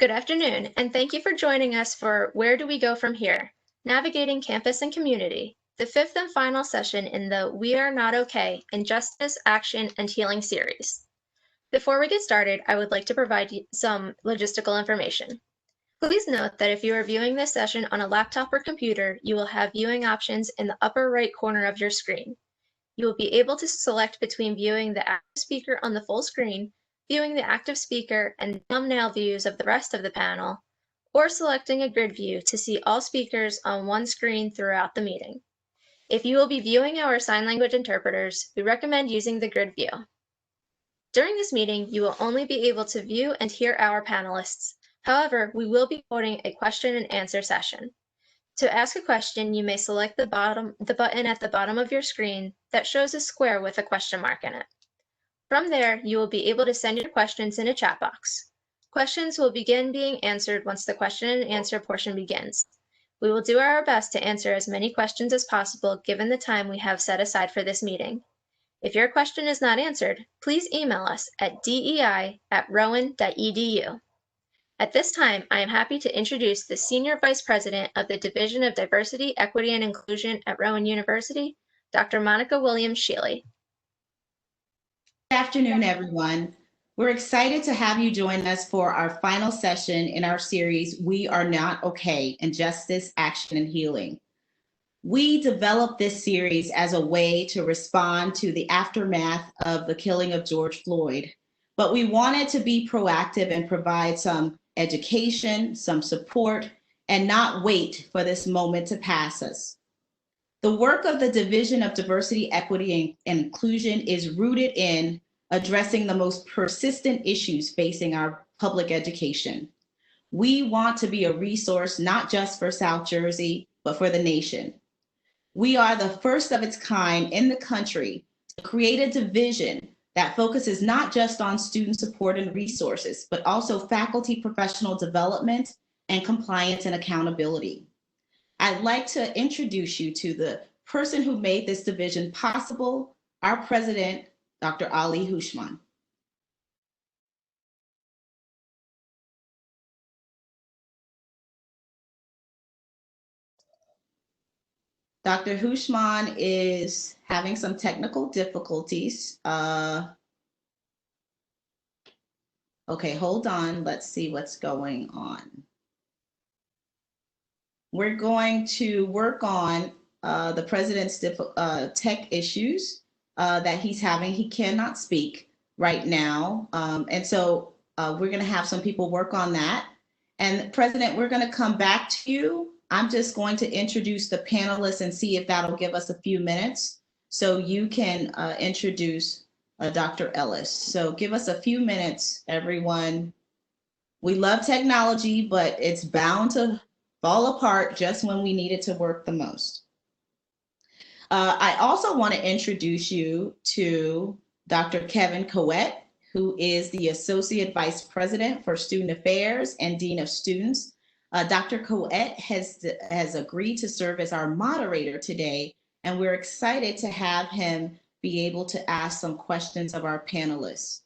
Good afternoon, and thank you for joining us for Where Do We Go From Here? Navigating Campus and Community, the fifth and final session in the We Are Not Okay in Justice, Action, and Healing series. Before we get started, I would like to provide you some logistical information. Please note that if you are viewing this session on a laptop or computer, you will have viewing options in the upper right corner of your screen. You will be able to select between viewing the active speaker on the full screen, viewing the active speaker and thumbnail views of the rest of the panel, or selecting a grid view to see all speakers on one screen throughout the meeting. If you will be viewing our sign language interpreters, we recommend using the grid view. During this meeting, you will only be able to view and hear our panelists. However, we will be holding a question and answer session. To ask a question, you may select the button at the bottom of your screen that shows a square with a question mark in it. From there, you will be able to send your questions in a chat box. Questions will begin being answered once the question and answer portion begins. We will do our best to answer as many questions as possible given the time we have set aside for this meeting. If your question is not answered, please email us at dei@rowan.edu. At this time, I am happy to introduce the Senior Vice President of the Division of Diversity, Equity, and Inclusion at Rowan University, Dr. Monika Williams-Shealey. Good afternoon, everyone. We're excited to have you join us for our final session in our series, We Are Not Okay in Justice, Action, and Healing. We developed this series as a way to respond to the aftermath of the killing of George Floyd, but we wanted to be proactive and provide some education, some support, and not wait for this moment to pass us. The work of the Division of Diversity, Equity, and Inclusion is rooted in addressing the most persistent issues facing our public education. We want to be a resource not just for South Jersey, but for the nation. We are the first of its kind in the country to create a division that focuses not just on student support and resources, but also faculty professional development and compliance and accountability. I'd like to introduce you to the person who made this division possible, our president, Dr. Ali Houshmand. Dr. Houshmand is having some technical difficulties. Okay, hold on. Let's see what's going on. We're going to work on the president's tech issues that he's having. He cannot speak right now. And so we're going to have some people work on that. And President, we're going to come back to you. I'm just going to introduce the panelists and see if that'll give us a few minutes so you can introduce Dr. Ellis. So give us a few minutes, everyone. We love technology, but it's bound to fall apart just when we need it to work the most. I also want to introduce you to Dr. Kevin Koett, who is the Associate Vice President for Student Affairs and Dean of Students. Dr. Koett has agreed to serve as our moderator today, and we're excited to have him be able to ask some questions of our panelists.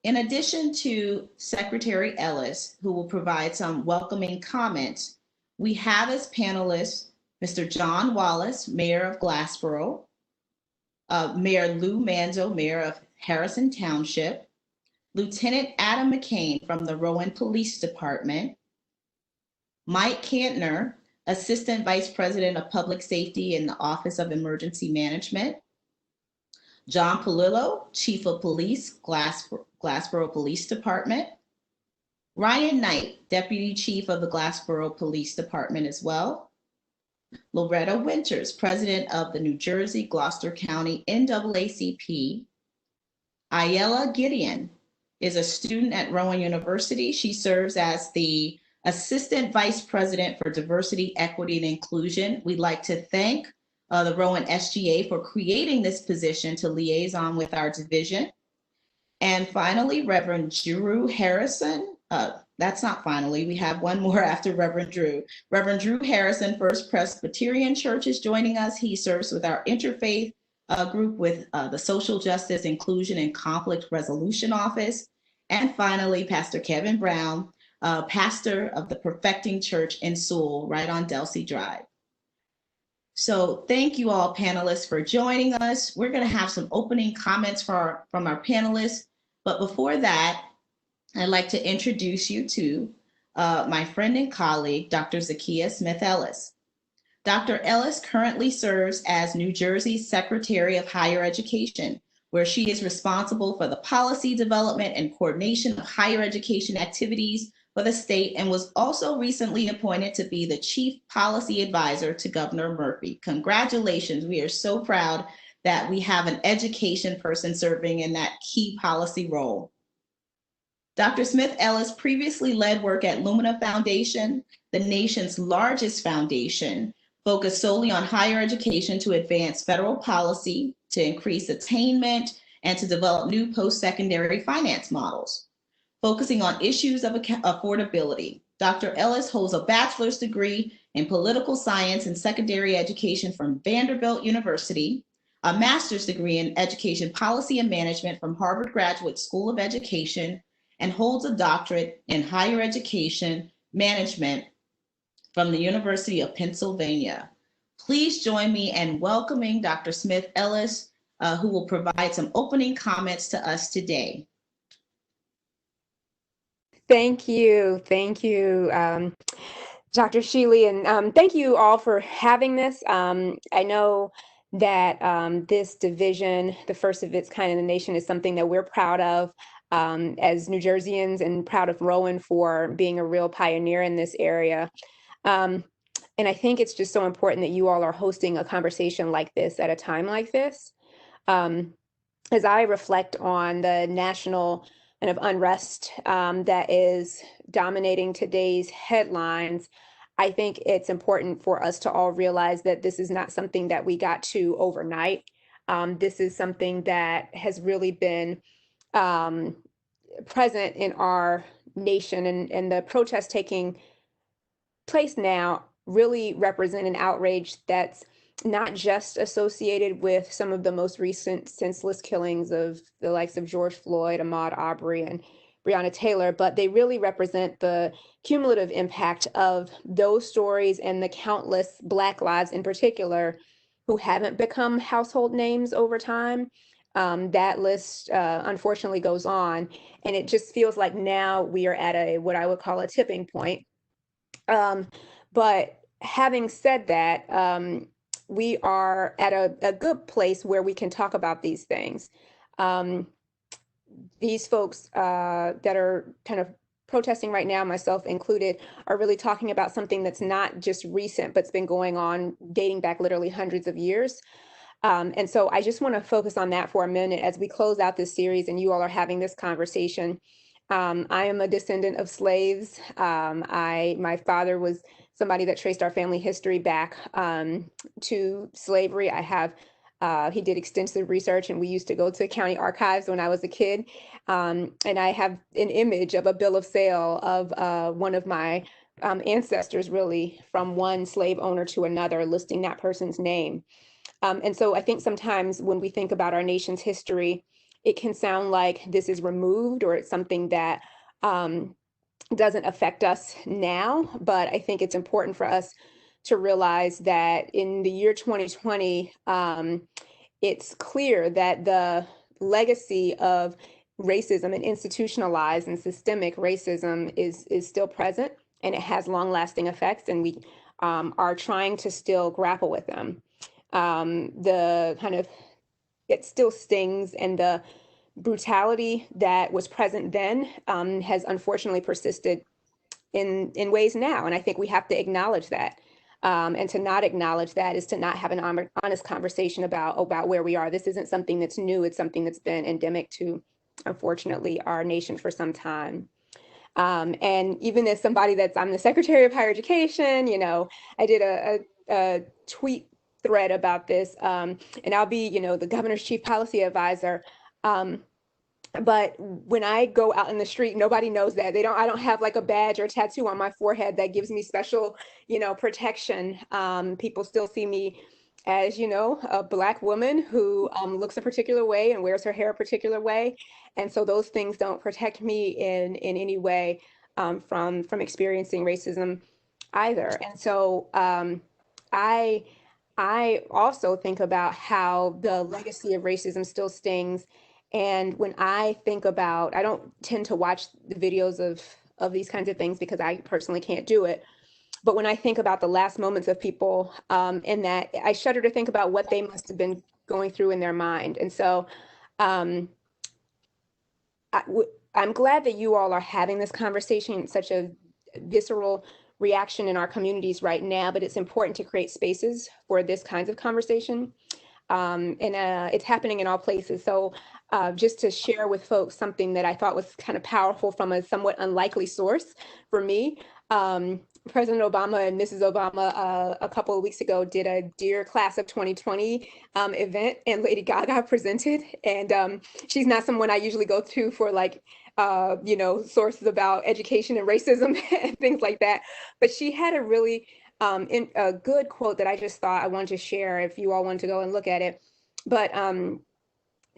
In addition to Secretary Ellis, who will provide some welcoming comments, we have as panelists Mr. John Wallace, Mayor of Glassboro, Mayor Lou Manzo, Mayor of Harrison Township, Lieutenant Adam McCain from the Rowan Police Department, Mike Cantner, Assistant Vice President of Public Safety in the Office of Emergency Management, John Polillo, Chief of Police, Glassboro Police Department, Ryan Knight, Deputy Chief of the Glassboro Police Department as well, Loretta Winters, President of the New Jersey Gloucester County NAACP, Ayala Gedeon is a student at Rowan University. She serves as the Assistant Vice President for Diversity, Equity, and Inclusion. We'd like to thank the Rowan SGA for creating this position to liaison with our division. And finally, Reverend Drew Harrison. That's not finally, we have one more after Reverend Drew. Reverend Drew Harrison, First Presbyterian Church, is joining us. He serves with our interfaith group with the Social Justice, Inclusion, and Conflict Resolution Office. And finally, Pastor Kevin Brown, pastor of the Perfecting Church in Sewell, right on Delsea Drive. So thank you all panelists for joining us. We're going to have some opening comments from our panelists. But before that, I'd like to introduce you to my friend and colleague, Dr. Zakiya Smith Ellis. Dr. Ellis currently serves as New Jersey's Secretary of Higher Education, where she is responsible for the policy development and coordination of higher education activities for the state, and was also recently appointed to be the Chief Policy Advisor to Governor Murphy. Congratulations. We are so proud that we have an education person serving in that key policy role. Dr. Smith Ellis previously led work at Lumina Foundation, the nation's largest foundation, focused solely on higher education to advance federal policy, to increase attainment, and to develop new post-secondary finance models. Focusing on issues of affordability, Dr. Ellis holds a bachelor's degree in political science and secondary education from Vanderbilt University, a master's degree in education policy and management from Harvard Graduate School of Education, and holds a doctorate in higher education management from the University of Pennsylvania. Please join me in welcoming Dr. Smith Ellis, who will provide some opening comments to us today. Thank you. Thank you, Dr. Shealey, and thank you all for having this. I know that this division, the first of its kind in the nation, is something that we're proud of as New Jerseyans, and proud of Rowan for being a real pioneer in this area. And I think it's just so important that you all are hosting a conversation like this at a time like this. As I reflect on the national kind of unrest that is dominating today's headlines, I think it's important for us to all realize that this is not something that we got to overnight. This is something that has really been present in our nation, and the protests taking place now really represent an outrage that's not just associated with some of the most recent senseless killings of the likes of George Floyd, Ahmaud Arbery, and Breonna Taylor, but they really represent the cumulative impact of those stories and the countless Black lives in particular who haven't become household names over time. That list unfortunately goes on, and it just feels like now we are at what I would call a tipping point. But having said that, we are at a good place where we can talk about these things. These folks that are kind of protesting right now, myself included, are really talking about something that's not just recent, but it's been going on dating back literally hundreds of years. And so I just want to focus on that for a minute as we close out this series and you all are having this conversation. I am a descendant of slaves. My father was somebody that traced our family history back to slavery. He did extensive research, and we used to go to county archives when I was a kid. And I have an image of a bill of sale of one of my ancestors, really, from one slave owner to another, listing that person's name. And so I think sometimes when we think about our nation's history, it can sound like this is removed, or it's something that doesn't affect us now. But I think it's important for us to realize that in the year 2020, it's clear that the legacy of racism and institutionalized and systemic racism is still present, and it has long-lasting effects, and we are trying to still grapple with them. It still stings, and the brutality that was present then has unfortunately persisted in ways now. And I think we have to acknowledge that. And to not acknowledge that is to not have an honest conversation about where we are. This isn't something that's new. It's something that's been endemic to, unfortunately, our nation for some time. And even as somebody I'm the Secretary of Higher Education, I did a tweet thread about this, and I'll be, the governor's chief policy advisor. But when I go out in the street, nobody knows that. I don't have like a badge or tattoo on my forehead that gives me special, protection. People still see me as you know, a Black woman who looks a particular way and wears her hair a particular way. And so those things don't protect me in any way from experiencing racism either. And so I I also think about how the legacy of racism still stings. And when I think about, I don't tend to watch the videos of these kinds of things because I personally can't do it. But when I think about the last moments of people, and that I shudder to think about what they must have been going through in their mind. And so um, I'm glad that you all are having this conversation. It's such a visceral reaction in our communities right now, but it's important to create spaces for this kinds of conversation. And it's happening in all places. So just to share with folks something that I thought was kind of powerful from a somewhat unlikely source for me. President Obama and Mrs. Obama a couple of weeks ago did a Dear Class of 2020 event, and Lady Gaga presented. And she's not someone I usually go to for like, sources about education and racism and things like that. But she had a really a good quote that I just thought I wanted to share if you all want to go and look at it. But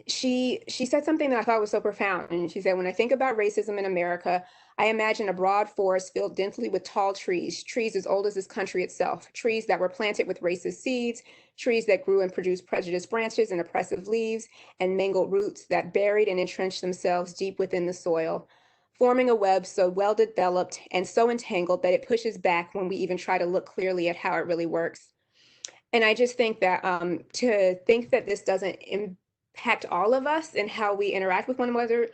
she said something that I thought was so profound. And she said, when I think about racism in America, I imagine a broad forest filled densely with tall trees, trees as old as this country itself, trees that were planted with racist seeds, trees that grew and produced prejudiced branches and oppressive leaves, and mangled roots that buried and entrenched themselves deep within the soil, forming a web so well developed and so entangled that it pushes back when we even try to look clearly at how it really works. And I just think that to think that this doesn't impact all of us and how we interact with one another,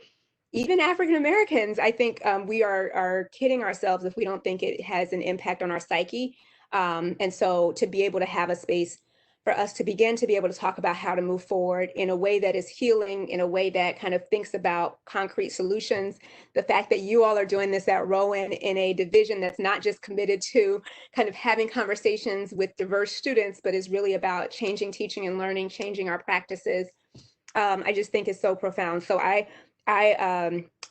even African Americans, I think we are kidding ourselves if we don't think it has an impact on our psyche. And so to be able to have a space for us to begin to be able to talk about how to move forward in a way that is healing, in a way that kind of thinks about concrete solutions. The fact that you all are doing this at Rowan in a division that's not just committed to kind of having conversations with diverse students, but is really about changing teaching and learning, changing our practices, I just think is so profound. So I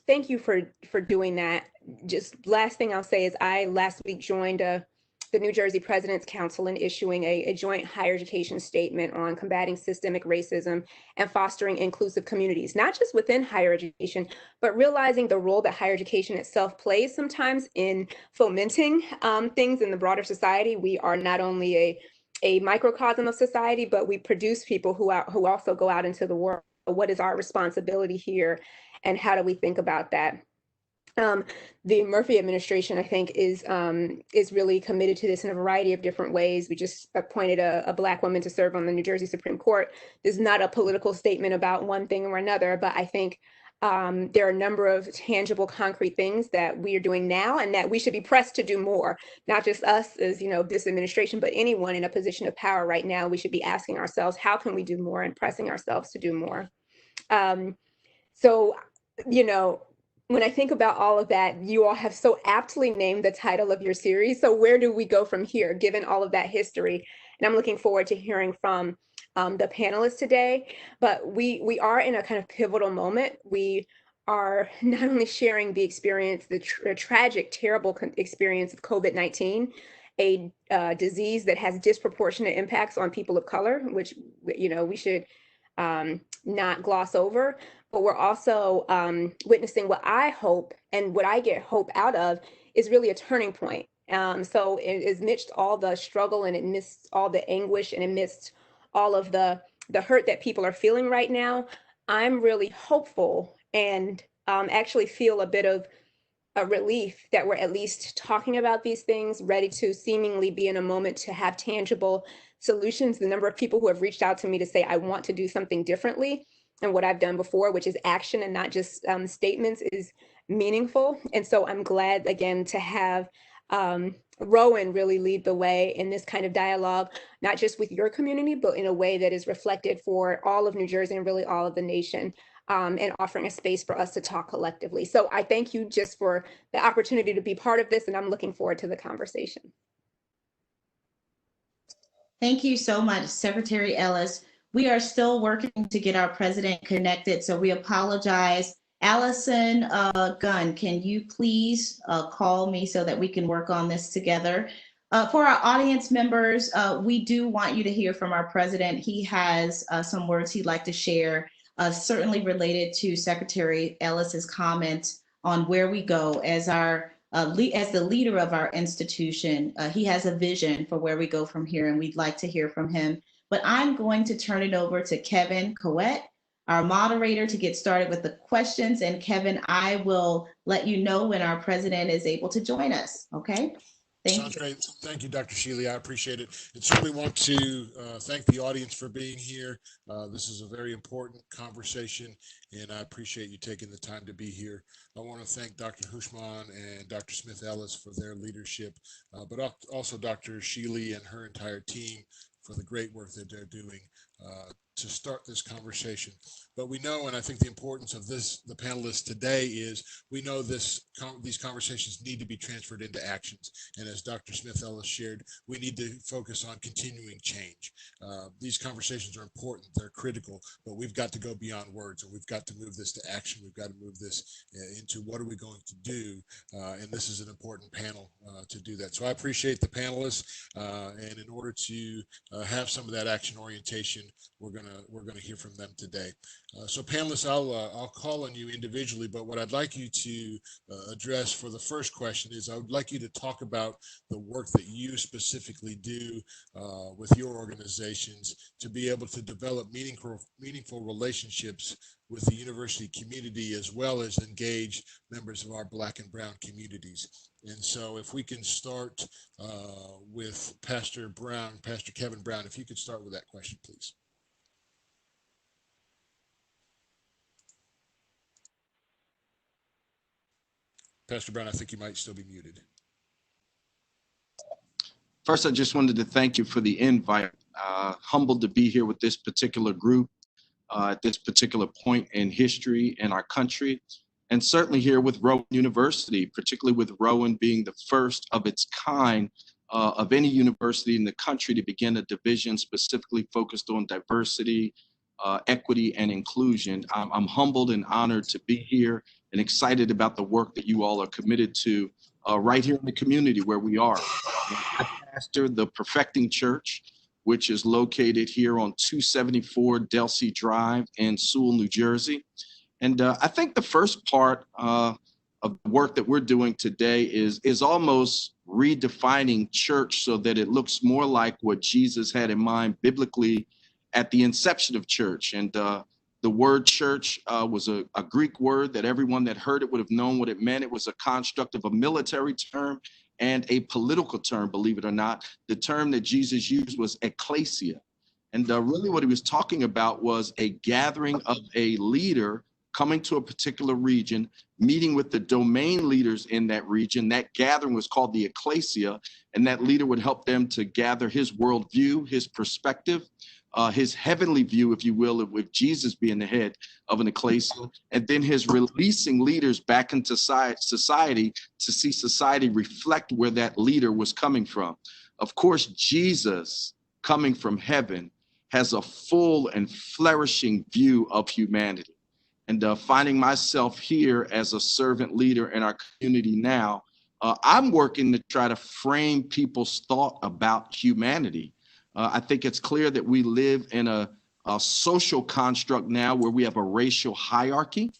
thank you for doing that. Just last thing I'll say is I last week joined the New Jersey President's Council in issuing a joint higher education statement on combating systemic racism and fostering inclusive communities, not just within higher education, but realizing the role that higher education itself plays sometimes in fomenting things in the broader society. We are not only a microcosm of society, but we produce people who also go out into the world. What is our responsibility here, and how do we think about that? The Murphy administration, I think, is really committed to this in a variety of different ways. We just appointed a Black woman to serve on the New Jersey Supreme Court. This is not a political statement about one thing or another, but I think there are a number of tangible, concrete things that we are doing now and that we should be pressed to do more. Not just us as, this administration, but anyone in a position of power right now. We should be asking ourselves, how can we do more, and pressing ourselves to do more. So, when I think about all of that, you all have so aptly named the title of your series. So where do we go from here, given all of that history? And I'm looking forward to hearing from the panelists today. But we are in a kind of pivotal moment. We are not only sharing the experience, the tragic, terrible experience of COVID-19, a disease that has disproportionate impacts on people of color, which we should not gloss over. But we're also witnessing what I hope, and what I get hope out of, is really a turning point. So amidst all the struggle, and amidst all the anguish, and amidst all of the hurt that people are feeling right now, I'm really hopeful, and actually feel a bit of a relief that we're at least talking about these things, ready to seemingly be in a moment to have tangible solutions. The number of people who have reached out to me to say, I want to do something differently and what I've done before, which is action and not just statements, is meaningful. And so I'm glad, again, to have Rowan really lead the way in this kind of dialogue, not just with your community, but in a way that is reflected for all of New Jersey and really all of the nation, and offering a space for us to talk collectively. So I thank you just for the opportunity to be part of this, and I'm looking forward to the conversation. Thank you so much, Secretary Ellis. We are still working to get our president connected, so we apologize. Allison Gunn, can you please call me so that we can work on this together? For our audience members, we do want you to hear from our president. He has some words he'd like to share, certainly related to Secretary Ellis's comment on where we go as as the leader of our institution. He has a vision for where we go from here, and we'd like to hear from him. But I'm going to turn it over to Kevin Koett, our moderator, to get started with the questions. And Kevin, I will let you know when our president is able to join us. Okay. Sounds great. Thank you, Dr. Shealey. I appreciate it. And certainly want to thank the audience for being here. This is a very important conversation, and I appreciate you taking the time to be here. I want to thank Dr. Houshmand and Dr. Smith Ellis for their leadership, but also Dr. Shealey and her entire team for the great work that they're doing to start this conversation. But we know, and I think the importance of the panelists today is, we know these conversations need to be transferred into actions. And as Dr. Smith Ellis shared, we need to focus on continuing change. These conversations are important, they're critical, but we've got to go beyond words, and we've got to move this to action. We've got to move this into what are we going to do? And this is an important panel to do that. So I appreciate the panelists, and in order to have some of that action orientation, we're gonna hear from them today. So panelists, I'll call on you individually, but what I'd like you to address for the first question is, I would like you to talk about the work that you specifically do with your organizations to be able to develop meaningful relationships with the university community, as well as engage members of our Black and Brown communities. And so if we can start with Pastor Kevin Brown, if you could start with that question, please. Pastor Brown, I think you might still be muted. First, I just wanted to thank you for the invite. Humbled to be here with this particular group at this particular point in history in our country, and certainly here with Rowan University, particularly with Rowan being the first of its kind of any university in the country to begin a division specifically focused on diversity, equity, and inclusion. I'm humbled and honored to be here and excited about the work that you all are committed to right here in the community where we are. I pastor the Perfecting Church, which is located here on 274 Delsea Drive in Sewell, New Jersey. And I think the first part of the work that we're doing today is almost redefining church so that it looks more like what Jesus had in mind biblically at the inception of church. And the word church was a Greek word that everyone that heard it would have known what it meant. It was a construct of a military term and a political term, believe it or not. The term that Jesus used was ecclesia. And really what he was talking about was a gathering of a leader coming to a particular region, meeting with the domain leaders in that region. That gathering was called the ecclesia, and that leader would help them to gather his worldview, his perspective, his heavenly view, if you will, with Jesus being the head of an ecclesia, and then his releasing leaders back into society to see society reflect where that leader was coming from. Of course, Jesus coming from heaven has a full and flourishing view of humanity. And finding myself here as a servant leader in our community now, I'm working to try to frame people's thought about humanity. I think it's clear that we live in a social construct now where we have a racial hierarchy.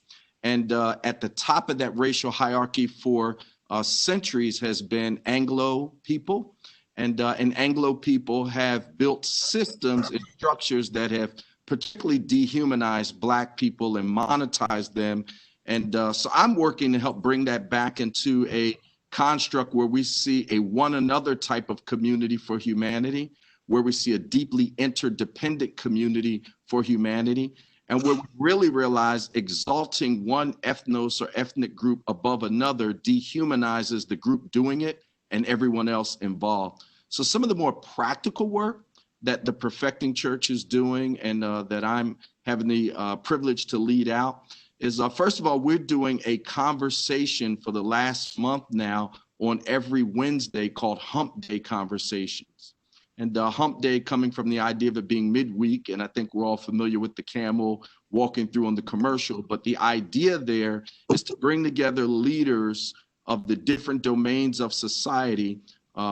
And at the top of that racial hierarchy for centuries has been Anglo people. And Anglo people have built systems and structures that have particularly dehumanized Black people and monetized them. And so I'm working to help bring that back into a construct where we see a one another type of community for humanity, where we see a deeply interdependent community for humanity, and where we really realize exalting one ethnos or ethnic group above another dehumanizes the group doing it and everyone else involved. So some of the more practical work that the Perfecting Church is doing and that I'm having the privilege to lead out is, first of all, we're doing a conversation for the last month now on every Wednesday called Hump Day Conversations. And Hump Day coming from the idea of it being midweek, and I think we're all familiar with the camel walking through on the commercial, but the idea there is to bring together leaders of the different domains of society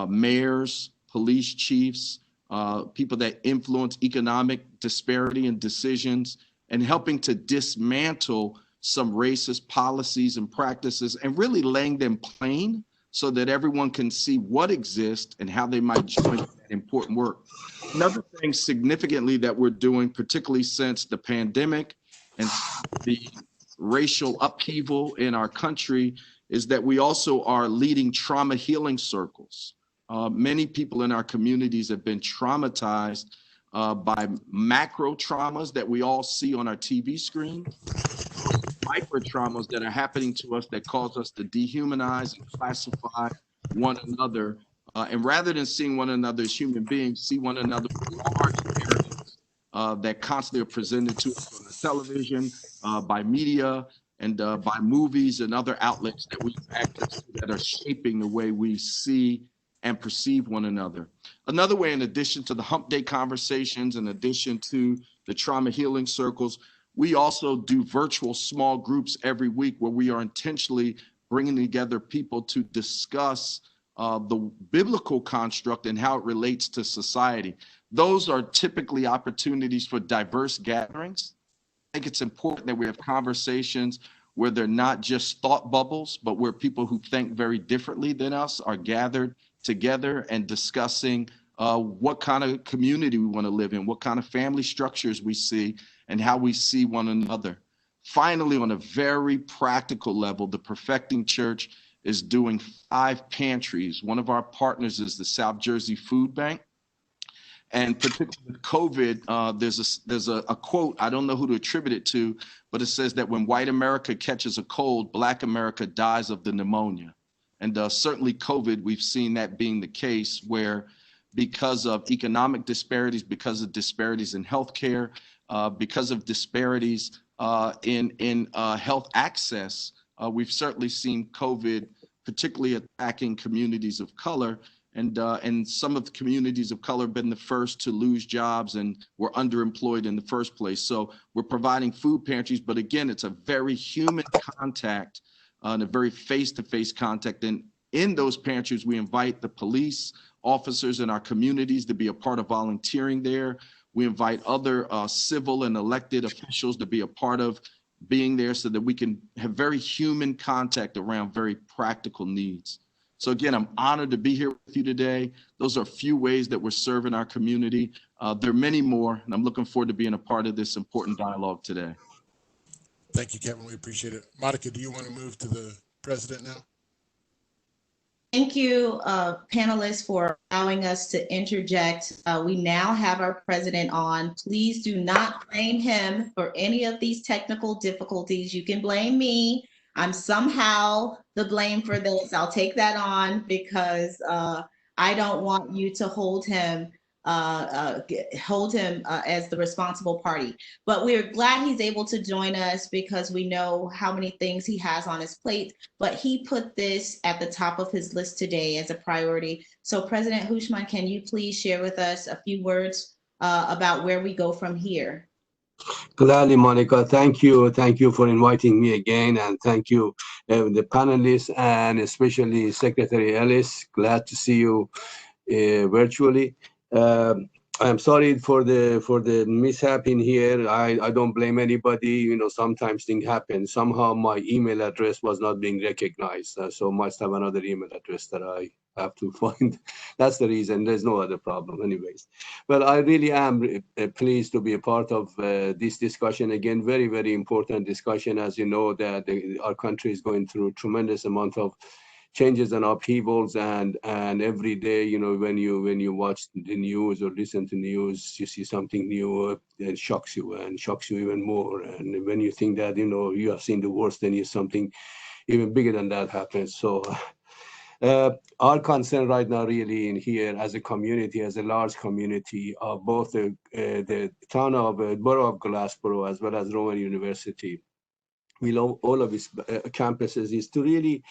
mayors, police chiefs, people that influence economic disparity and decisions, and helping to dismantle some racist policies and practices and really laying them plain so that everyone can see what exists and how they might join that important work. Another thing significantly that we're doing, particularly since the pandemic and the racial upheaval in our country, is that we also are leading trauma healing circles. Many people in our communities have been traumatized by macro traumas that we all see on our TV screen, micro traumas that are happening to us that cause us to dehumanize and classify one another. And rather than seeing one another as human beings, see one another with large narratives that constantly are presented to us on the television, by media, and by movies and other outlets that we have access to that are shaping the way we see and perceive one another. Another way, in addition to the hump day conversations, in addition to the trauma healing circles, we also do virtual small groups every week where we are intentionally bringing together people to discuss the biblical construct and how it relates to society. Those are typically opportunities for diverse gatherings. I think it's important that we have conversations where they're not just thought bubbles, but where people who think very differently than us are gathered together and discussing what kind of community we want to live in, what kind of family structures we see, and how we see one another. Finally, on a very practical level, the Perfecting Church is doing 5 pantries. One of our partners is the South Jersey Food Bank. And particularly with COVID, there's a quote, I don't know who to attribute it to, but it says that when white America catches a cold, Black America dies of the pneumonia. And certainly COVID, we've seen that being the case, where because of economic disparities, because of disparities in healthcare, because of disparities in health access, we've certainly seen COVID particularly attacking communities of color. And some of the communities of color have been the first to lose jobs and were underemployed in the first place. So we're providing food pantries, but again, it's a very human contact and a very face-to-face contact. And in those pantries, we invite the police officers in our communities to be a part of volunteering there. We invite other civil and elected officials to be a part of being there so that we can have very human contact around very practical needs. So again, I'm honored to be here with you today. Those are a few ways that we're serving our community. There are many more, and I'm looking forward to being a part of this important dialogue today. Thank you, Kevin. We appreciate it. Monika, do you want to move to the president now? Thank you, panelists, for allowing us to interject. We now have our president on. Please do not blame him for any of these technical difficulties. You can blame me. I'm somehow the blame for this. I'll take that on because I don't want you to hold him as the responsible party. But we're glad he's able to join us because we know how many things he has on his plate. But he put this at the top of his list today as a priority. So President Houshmand, can you please share with us a few words about where we go from here? Gladly, Monika. Thank you. Thank you for inviting me again. And thank you, the panelists, and especially Secretary Ellis. Glad to see you virtually. I'm sorry for the mishap in here. I don't blame anybody. You know, sometimes things happen. Somehow my email address was not being recognized. So must have another email address that I have to find. That's the reason. There's no other problem anyways. Well, I really am pleased to be a part of this discussion. Again, very, very important discussion. As you know, that our country is going through a tremendous amount of changes and upheavals, and every day, you know, when you watch the news or listen to news, you see something new and shocks you even more. And when you think that, you know, you have seen the worst, then you something even bigger than that happens. So our concern right now really in here as a community, as a large community of both the town of borough of Glassboro as well as Rowan University, we love all of its campuses, is to really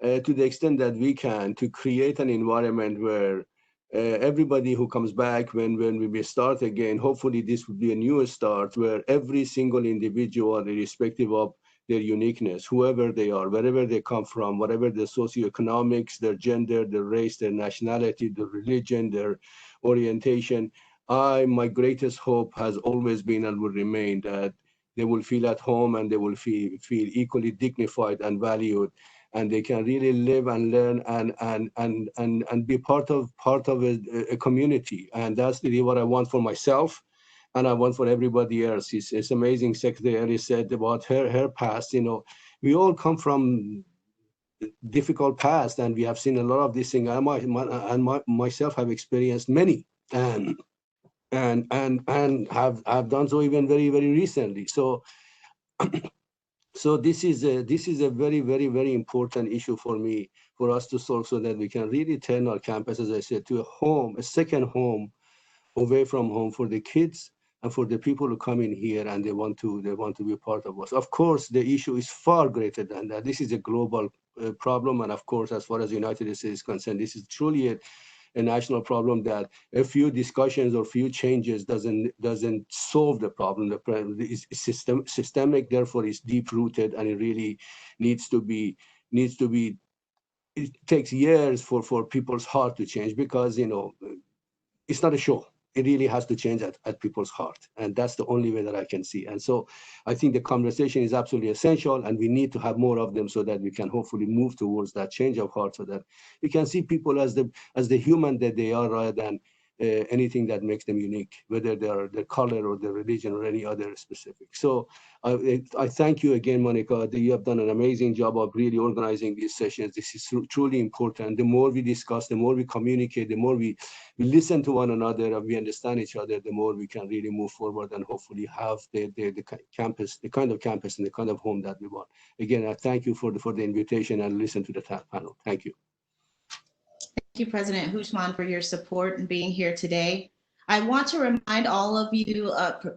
to the extent that we can, to create an environment where everybody who comes back, when we start again, hopefully this would be a new start where every single individual, irrespective of their uniqueness, whoever they are, wherever they come from, whatever their socioeconomics, their gender, their race, their nationality, their religion, their orientation. My greatest hope has always been and will remain that they will feel at home and they will feel equally dignified and valued, and they can really live and learn and be part of a community. And that's really what I want for myself, and I want for everybody else. It's amazing. Secretary Ellis said about her past. You know, we all come from difficult past, and we have seen a lot of these things. Myself have experienced many, and have done so even very, very recently. So so this is a very, very, very important issue for me, for us to solve, so that we can really turn our campus, as I said, to a home, a second home, away from home, for the kids and for the people who come in here and they want to be part of us. Of course, the issue is far greater than that. This is a global problem, and of course, as far as the United States is concerned, this is truly a national problem that a few discussions or few changes doesn't solve the problem. The problem is systemic, therefore it's deep rooted, and it really needs to be. It takes years for people's heart to change, because it's not a show. It really has to change at people's heart, and that's the only way that I can see. And so I think the conversation is absolutely essential, and we need to have more of them, so that we can hopefully move towards that change of heart, so that we can see people as the human that they are, rather than anything that makes them unique, whether they are their color or their religion or any other specific. So I thank you again, Monika. You have done an amazing job of really organizing these sessions. This is truly important. The more we discuss, the more we communicate, the more we listen to one another and we understand each other, the more we can really move forward and hopefully have the campus, the kind of campus and the kind of home that we want. Again, I thank you for the invitation and listen to the panel. Thank you. Thank you, President Houshmand, for your support and being here today. I want to remind all of you,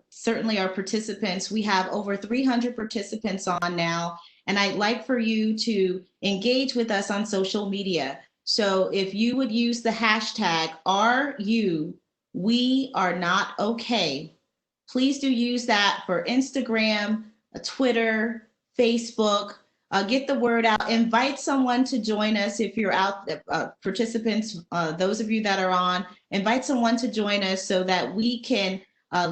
certainly our participants, we have over 300 participants on now, and I'd like for you to engage with us on social media. So if you would use the hashtag #WeAreNotOK, please do use that for Instagram, Twitter, Facebook. Get the word out. Invite someone to join us if you're out, participants, those of you that are on, invite someone to join us so that we can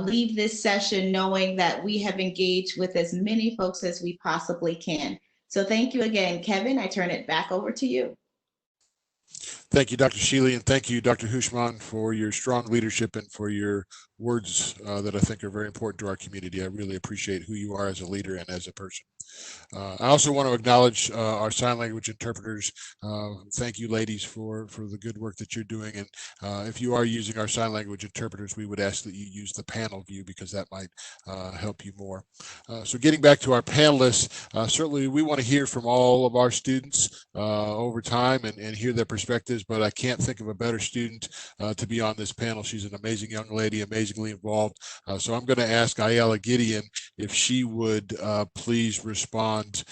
leave this session knowing that we have engaged with as many folks as we possibly can. So thank you again. Kevin, I turn it back over to you. Thank you, Dr. Shealey, and thank you, Dr. Houshmand, for your strong leadership and for your words that I think are very important to our community. I really appreciate who you are as a leader and as a person. I also want to acknowledge our sign language interpreters. Thank you, ladies, for the good work that you're doing. And if you are using our sign language interpreters, we would ask that you use the panel view, because that might help you more. So getting back to our panelists, certainly we want to hear from all of our students over time and hear their perspectives, but I can't think of a better student to be on this panel. She's an amazing young lady, amazingly involved. So I'm going to ask Ayala Gedeon if she would please respond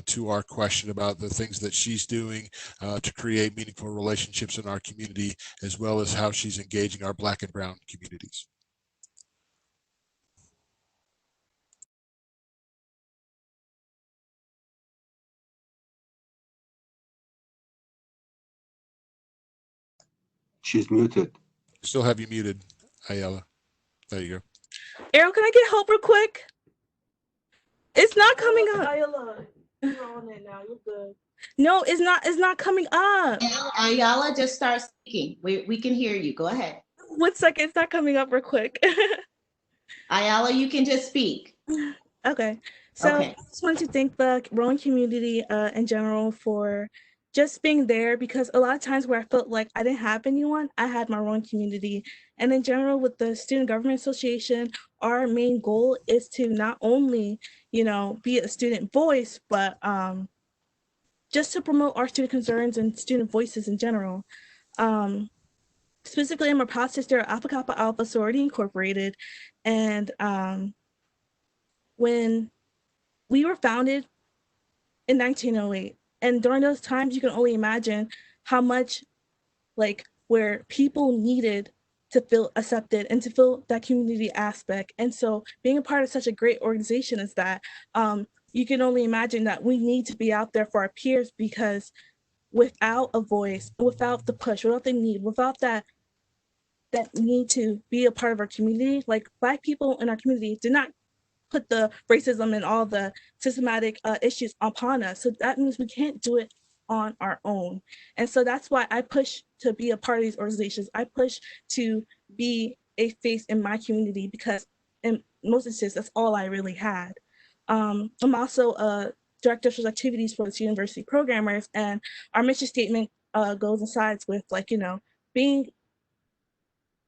to our question about the things that she's doing to create meaningful relationships in our community, as well as how she's engaging our Black and Brown communities. She's muted. Still have you muted, Ayala. There you go. Errol, can I get help real quick? It's not coming up. Ayala, you're on it now. You're good. No, it's not coming up. Ayala, just start speaking. We can hear you. Go ahead. 1 second, it's not coming up real quick. Ayala, you can just speak. Okay. So Okay. I just want to thank the Rowan community in general for just being there, because a lot of times where I felt like I didn't have anyone, I had my Rowan community. And in general, with the Student Government Association, our main goal is to not only, be a student voice, but just to promote our student concerns and student voices in general. Specifically, I'm a proud sister of Alpha Kappa Alpha Sorority Incorporated. And when we were founded in 1908, and during those times, you can only imagine how much, where people needed to feel accepted and to feel that community aspect. And so being a part of such a great organization as that, you can only imagine that we need to be out there for our peers, because without a voice, without the push, without the need, without that need to be a part of our community, like Black people in our community did not put the racism and all the systematic issues upon us. So that means we can't do it on our own. And so that's why I push to be a part of these organizations. I push to be a face in my community, because in most instances, that's all I really had. I'm also a director of social activities for this university programmers, and our mission statement goes and sides with, like, you know,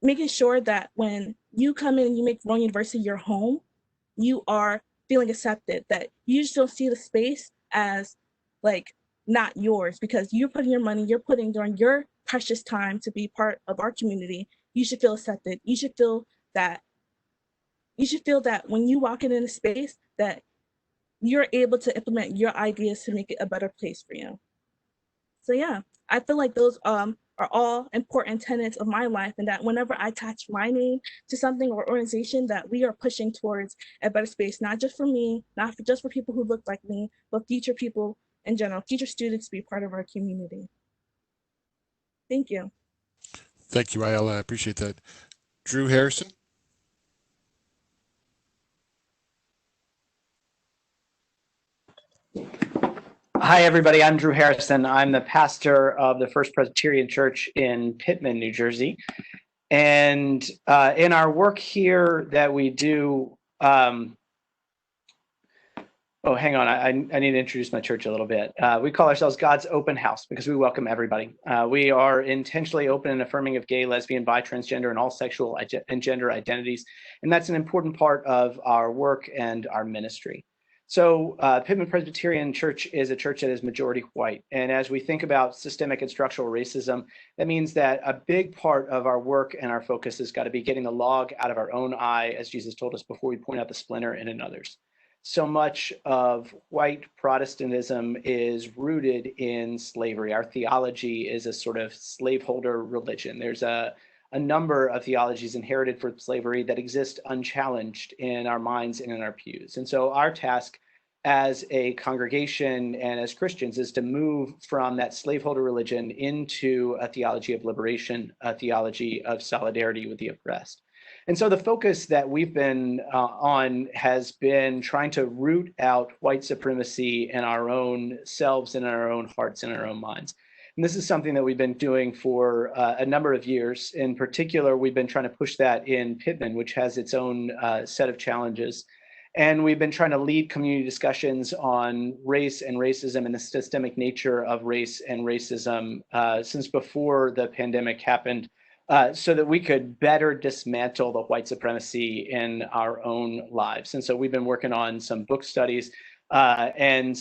making sure that when you come in and you make Rowan University your home, you are feeling accepted, that you just don't see the space as like not yours, because you're putting your money, you're putting during your precious time to be part of our community. You should feel accepted. You should feel that when you walk in a space, that you're able to implement your ideas to make it a better place for you. So yeah, I feel like those are all important tenets of my life, and that whenever I attach my name to something or organization, that we are pushing towards a better space, not just for me, not just for people who look like me, but future people in general, future students to be part of our community. Thank you. Thank you, Ayala. I appreciate that. Drew Harrison. Hi, everybody. I'm Drew Harrison. I'm the pastor of the First Presbyterian Church in Pittman, New Jersey. And in our work here that we do, oh, hang on. I need to introduce my church a little bit. We call ourselves God's Open House because we welcome everybody. We are intentionally open and affirming of gay, lesbian, bi, transgender, and all sexual and gender identities. And that's an important part of our work and our ministry. So Pittman Presbyterian Church is a church that is majority white. And as we think about systemic and structural racism, that means that a big part of our work and our focus has got to be getting the log out of our own eye, as Jesus told us, before we point out the splinter in another's. So much of white Protestantism is rooted in slavery. Our theology is a sort of slaveholder religion. There's a number of theologies inherited from slavery that exist unchallenged in our minds and in our pews. And so our task as a congregation and as Christians is to move from that slaveholder religion into a theology of liberation, a theology of solidarity with the oppressed. And so the focus that we've been on has been trying to root out white supremacy in our own selves and in our own hearts and in our own minds. And this is something that we've been doing for a number of years. In particular, we've been trying to push that in Pittman, which has its own set of challenges. And we've been trying to lead community discussions on race and racism and the systemic nature of race and racism since before the pandemic happened, so that we could better dismantle the white supremacy in our own lives. And so we've been working on some book studies and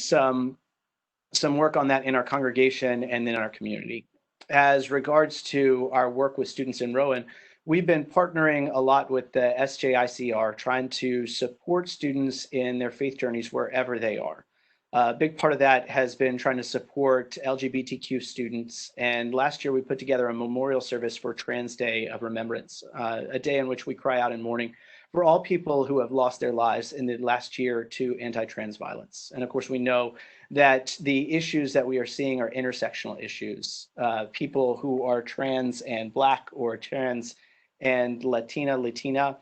some work on that in our congregation and in our community. As regards to our work with students in Rowan, we've been partnering a lot with the SJICR, trying to support students in their faith journeys wherever they are. A big part of that has been trying to support LGBTQ students. And last year we put together a memorial service for Trans Day of Remembrance, a day in which we cry out in mourning for all people who have lost their lives in the last year to anti-trans violence. And of course, we know that the issues that we are seeing are intersectional issues. People who are trans and Black or trans and Latina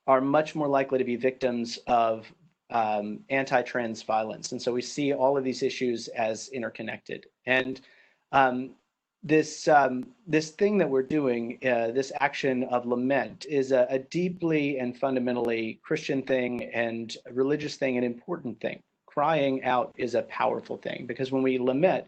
are much more likely to be victims of anti-trans violence. And so we see all of these issues as interconnected. And this thing that we're doing, this action of lament, is a deeply and fundamentally Christian thing and a religious thing, an important thing. Crying out is a powerful thing, because when we lament,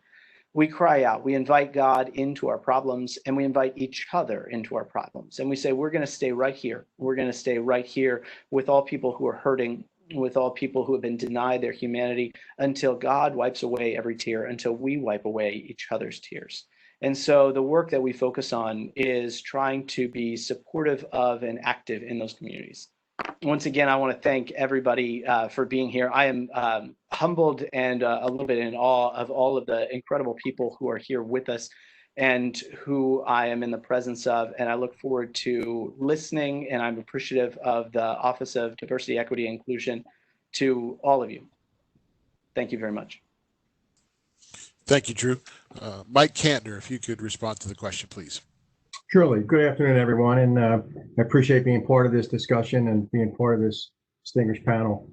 we cry out, we invite God into our problems, and we invite each other into our problems. And we say, we're going to stay right here. We're going to stay right here with all people who are hurting, with all people who have been denied their humanity, until God wipes away every tear, until we wipe away each other's tears. And so the work that we focus on is trying to be supportive of and active in those communities. Once again, I want to thank everybody for being here. I am humbled and a little bit in awe of all of the incredible people who are here with us and who I am in the presence of. And I look forward to listening, and I'm appreciative of the Office of Diversity, Equity, and Inclusion to all of you. Thank you very much. Thank you, Drew. Mike Kantner, if you could respond to the question, please. Surely. Good afternoon, everyone, and I appreciate being part of this discussion and being part of this distinguished panel.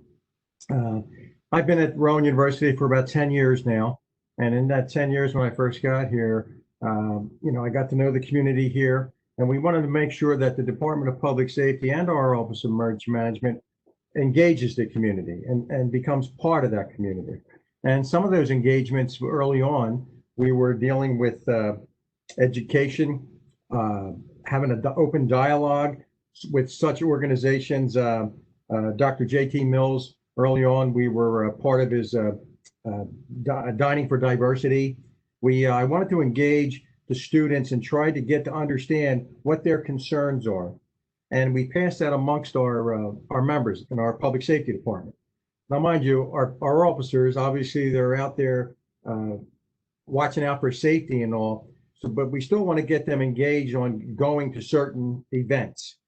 I've been at Rowan University for about 10 years now, and in that 10 years when I first got here, I got to know the community here, and we wanted to make sure that the Department of Public Safety and our Office of Emergency Management engages the community and becomes part of that community. And some of those engagements early on, we were dealing with education, having an open dialogue with such organizations. Dr. J.T. Mills, early on, we were part of his Dining for Diversity. I wanted to engage the students and try to get to understand what their concerns are. And we passed that amongst our members in our public safety department. Now, mind you, our officers, obviously, they're out there watching out for safety and all. So, but we still want to get them engaged on going to certain events.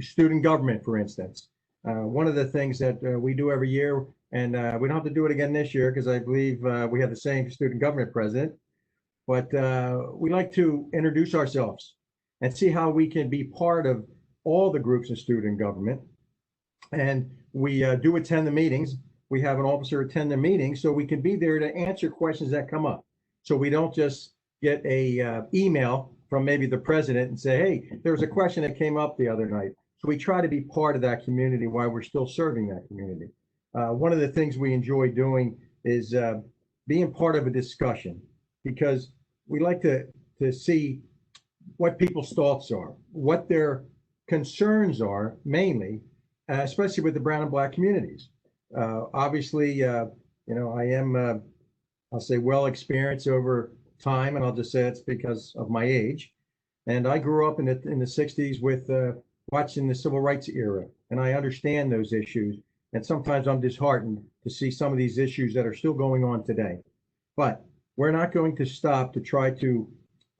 Student government, for instance. One of the things that we do every year, and we don't have to do it again this year because I believe we have the same student government president, but we like to introduce ourselves and see how we can be part of all the groups in student government. And we do attend the meetings. We have an officer attend the meetings so we can be there to answer questions that come up. So we don't just get a email from maybe the president and say, hey, there was a question that came up the other night. So we try to be part of that community while we're still serving that community. One of the things we enjoy doing is being part of a discussion, because we like to see what people's thoughts are, what their concerns are, mainly, especially with the brown and black communities. Obviously, I am, I'll say, well experienced over time, and I'll just say it's because of my age. And I grew up in the 60s with watching the civil rights era, and I understand those issues. And sometimes I'm disheartened to see some of these issues that are still going on today. But we're not going to stop to try to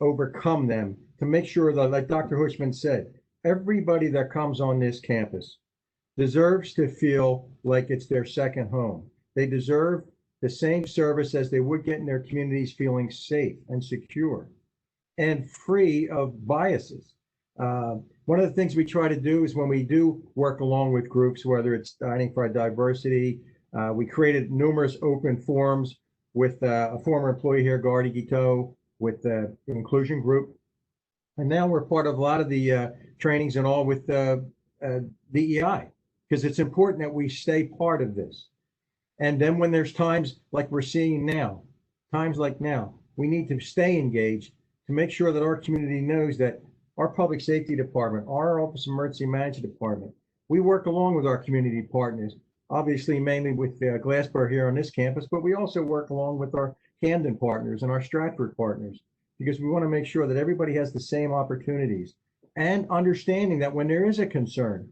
overcome them, to make sure that, like Dr. Houshmand said, everybody that comes on this campus deserves to feel like it's their second home. They deserve the same service as they would get in their communities, feeling safe and secure and free of biases. One of the things we try to do is when we do work along with groups, whether it's Dining for Diversity, we created numerous open forums with a former employee here, Gardy Guiteau, with the inclusion group. And now we're part of a lot of the trainings and all with DEI, because it's important that we stay part of this. And then when there's times like we're seeing now, times like now, we need to stay engaged to make sure that our community knows that our public safety department, our Office of Emergency Management Department, we work along with our community partners, obviously mainly with Glassboro here on this campus, but we also work along with our Camden partners and our Stratford partners, because we want to make sure that everybody has the same opportunities, and understanding that when there is a concern,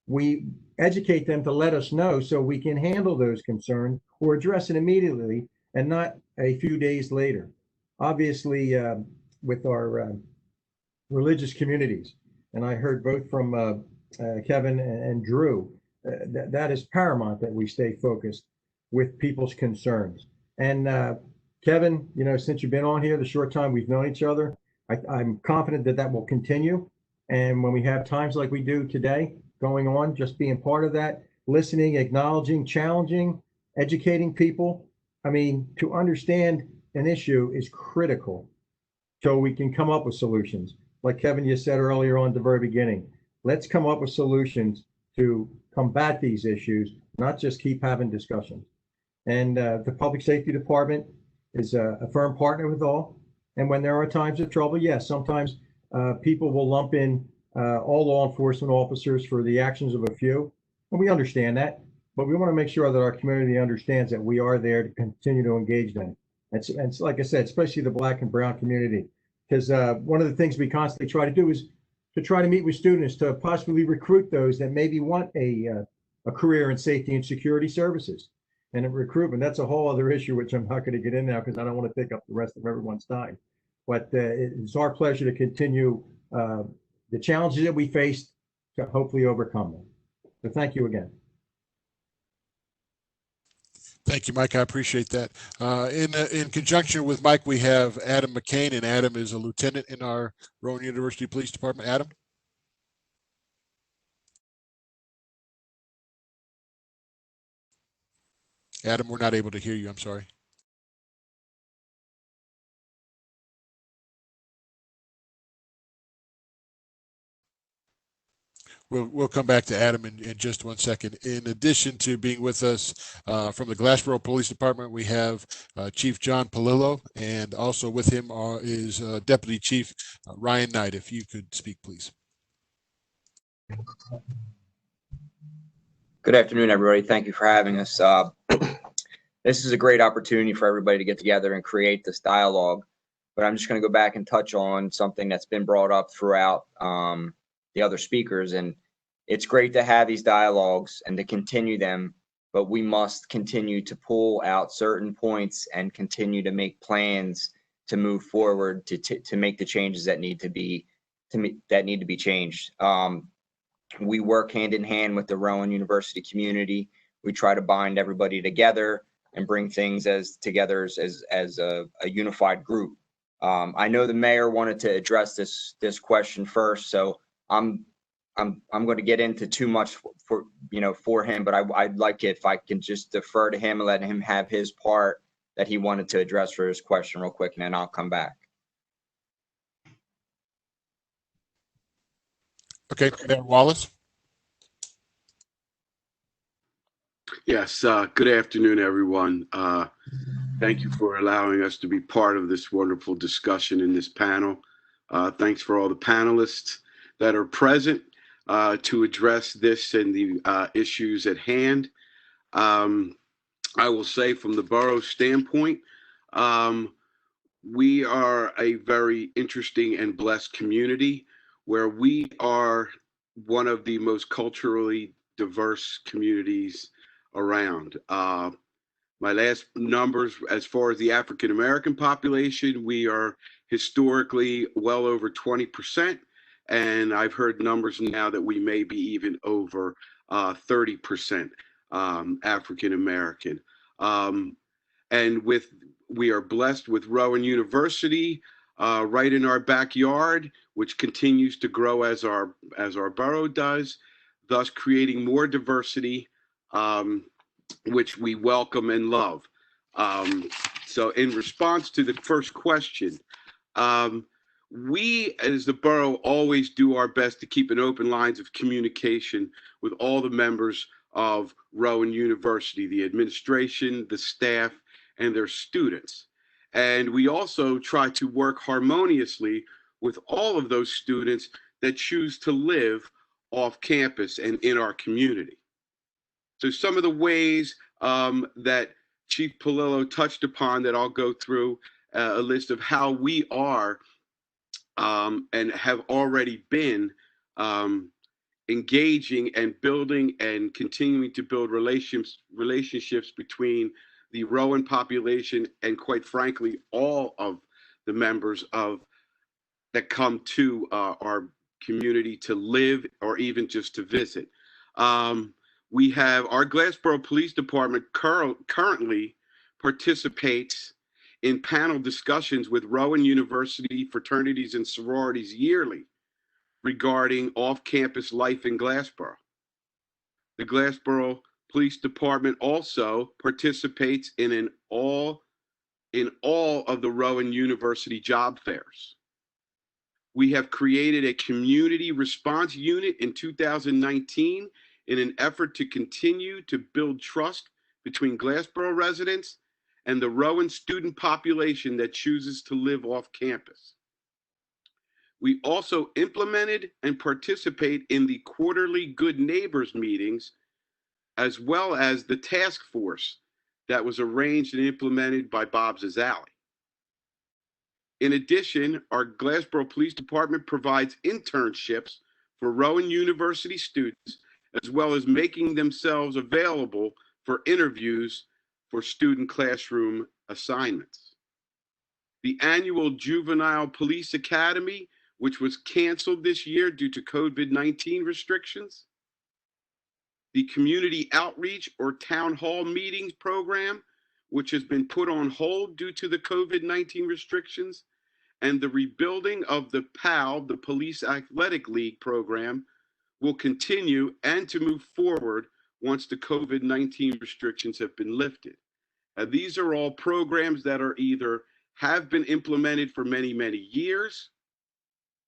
we educate them to let us know so we can handle those concerns or address it immediately and not a few days later. Obviously, with our religious communities, and I heard both from Kevin and Drew, that is paramount that we stay focused with people's concerns. And Kevin, since you've been on here, the short time we've known each other, I'm confident that that will continue. And when we have times like we do today going on, just being part of that, listening, acknowledging, challenging, educating people. I mean, to understand an issue is critical so we can come up with solutions. Like Kevin, you said earlier on at the very beginning, let's come up with solutions to combat these issues, not just keep having discussions. And the Public Safety Department is a firm partner with all. And when there are times of trouble, yes, sometimes people will lump in all law enforcement officers for the actions of a few. And we understand that, but we want to make sure that our community understands that we are there to continue to engage them. And like I said, especially the Black and brown community, because one of the things we constantly try to do is to try to meet with students to possibly recruit those that maybe want a career in safety and security services. And in recruitment, that's a whole other issue, which I'm not going to get in now because I don't want to take up the rest of everyone's time. But it's our pleasure to continue the challenges that we faced to hopefully overcome them. So thank you again. Thank you, Mike. I appreciate that. In conjunction with Mike, we have Adam McCain, and Adam is a lieutenant in our Rowan University Police Department. Adam? Adam, we're not able to hear you. I'm sorry. We'll come back to Adam in just 1 second. In addition to being with us from the Glassboro Police Department, we have Chief John Polillo, and also with him is Deputy Chief Ryan Knight. If you could speak, please. Good afternoon, everybody. Thank you for having us. This is a great opportunity for everybody to get together and create this dialogue, but I'm just going to go back and touch on something that's been brought up throughout the other speakers. And it's great to have these dialogues and to continue them, but we must continue to pull out certain points and continue to make plans to move forward to make the changes that need to be changed. We work hand in hand with the Rowan University community. We try to bind everybody together and bring things together as a unified group. I know the mayor wanted to address this question first, so I'm going to get into too much for him, but I'd like if I can just defer to him and let him have his part that he wanted to address for his question real quick, and then I'll come back. Okay, Mayor Wallace. Yes, good afternoon, everyone. Thank you for allowing us to be part of this wonderful discussion in this panel. Thanks for all the panelists that are present to address this and the issues at hand. I will say from the borough standpoint, we are a very interesting and blessed community where we are one of the most culturally diverse communities around. My last numbers, as far as the African American population, we are historically well over 20%. And I've heard numbers now that we may be even over 30% African American. And we are blessed with Rowan University right in our backyard, which continues to grow as our borough does, thus creating more diversity, which we welcome and love. So in response to the first question, we as the borough always do our best to keep an open lines of communication with all the members of Rowan University, the administration, the staff, and their students. And we also try to work harmoniously with all of those students that choose to live off campus and in our community. So some of the ways that Chief Polillo touched upon that I'll go through a list of how we are and have already been engaging and building and continuing to build relationships between the Rowan population and, quite frankly, all of the members that come to our community to live or even just to visit. We have our Glassboro Police Department currently participates in panel discussions with Rowan University fraternities and sororities yearly regarding off-campus life in Glassboro. The Glassboro Police Department also participates in all of the Rowan University job fairs. We have created a community response unit in 2019 in an effort to continue to build trust between Glassboro residents and the Rowan student population that chooses to live off campus. We also implemented and participate in the quarterly Good Neighbors meetings, as well as the task force that was arranged and implemented by Bob Zakiya. In addition, our Glassboro Police Department provides internships for Rowan University students, as well as making themselves available for interviews for student classroom assignments. The annual Juvenile Police Academy, which was canceled this year due to COVID-19 restrictions, the community outreach or town hall meetings program, which has been put on hold due to the COVID-19 restrictions, and the rebuilding of the PAL, the Police Athletic League program, will continue and to move forward once the COVID-19 restrictions have been lifted. These are all programs that are either have been implemented for many, many years,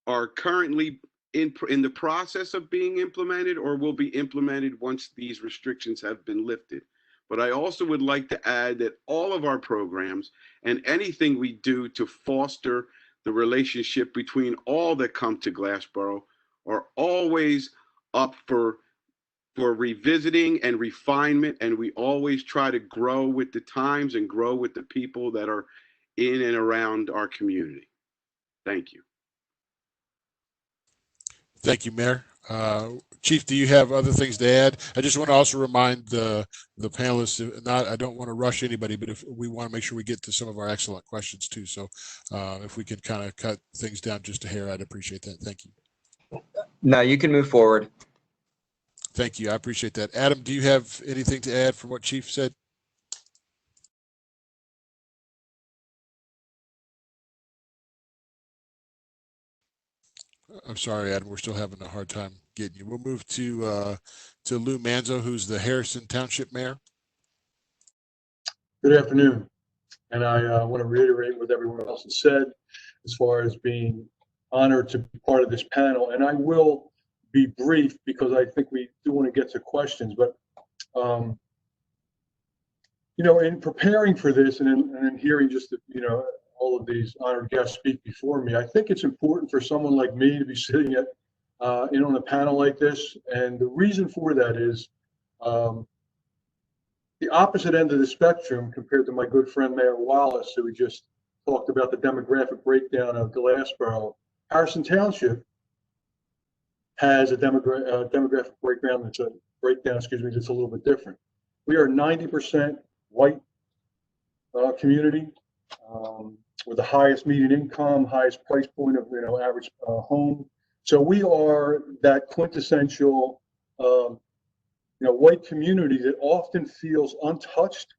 are currently in the process of being implemented, or will be implemented once these restrictions have been lifted. But I also would like to add that all of our programs and anything we do to foster the relationship between all that come to Glassboro are always up for revisiting and refinement, and we always try to grow with the times and grow with the people that are in and around our community. Thank you. Thank you, Mayor. Chief, do you have other things to add? I just want to also remind the panelists, I don't want to rush anybody, but if we want to make sure we get to some of our excellent questions too. So if we could kind of cut things down just a hair, I'd appreciate that. Thank you. No, you can move forward. Thank you. I appreciate that. Adam, do you have anything to add from what Chief said? I'm sorry, Adam, we're still having a hard time getting you. We'll move to Lou Manzo, who's the Harrison Township Mayor. Good afternoon. And I want to reiterate what everyone else has said as far as being honored to be part of this panel. And I will be brief because I think we do want to get to questions. But, you know, in preparing for this and in hearing just, you know, all of these honored guests speak before me, I think it's important for someone like me to be sitting in on a panel like this. And the reason for that is the opposite end of the spectrum compared to my good friend Mayor Wallace, who just talked about the demographic breakdown of Glassboro. Harrison Township has a demographic breakdown that's a little bit different. We are 90% white community. With the highest median income, highest price point of average home. So we are that quintessential white community that often feels untouched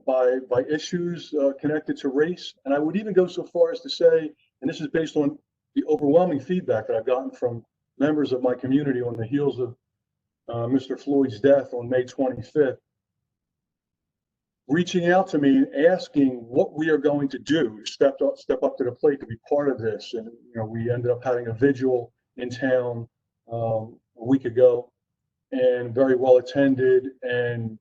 by issues connected to race. And I would even go so far as to say, and this is based on the overwhelming feedback that I've gotten from members of my community on the heels of Mr. Floyd's death on May 25th, reaching out to me and asking what we are going to do to step up to the plate to be part of this. And we ended up having a vigil in town a week ago, and very well attended. And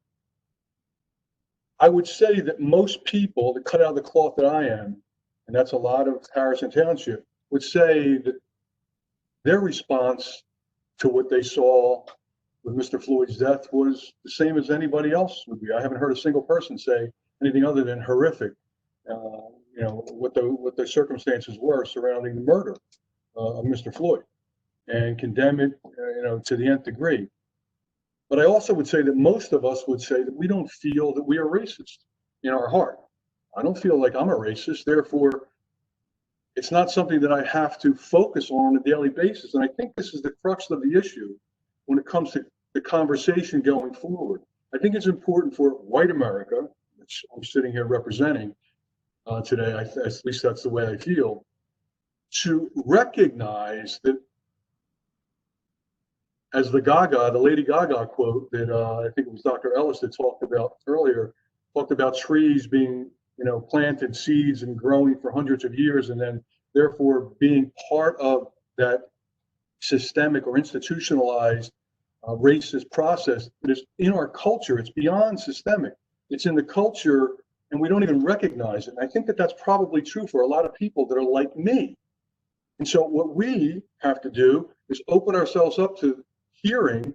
I would say that most people that cut out of the cloth that I am, and that's a lot of Harrison Township, would say that their response to what they saw with Mr. Floyd's death was the same as anybody else would be. I haven't heard a single person say anything other than horrific, what the circumstances were surrounding the murder of Mr. Floyd, and condemn it, to the nth degree. But I also would say that most of us would say that we don't feel that we are racist in our heart. I don't feel like I'm a racist, therefore it's not something that I have to focus on a daily basis. And I think this is the crux of the issue when it comes to the conversation going forward. I think it's important for white America, which I'm sitting here representing today, at least that's the way I feel, to recognize that, as the Lady Gaga quote that I think it was Dr. Ellis that talked about earlier, talked about trees being, planted seeds and growing for hundreds of years, and then therefore being part of that systemic or institutionalized racist process that is in our culture. It's beyond systemic. It's in the culture, and we don't even recognize it. And I think that that's probably true for a lot of people that are like me. And so what we have to do is open ourselves up to hearing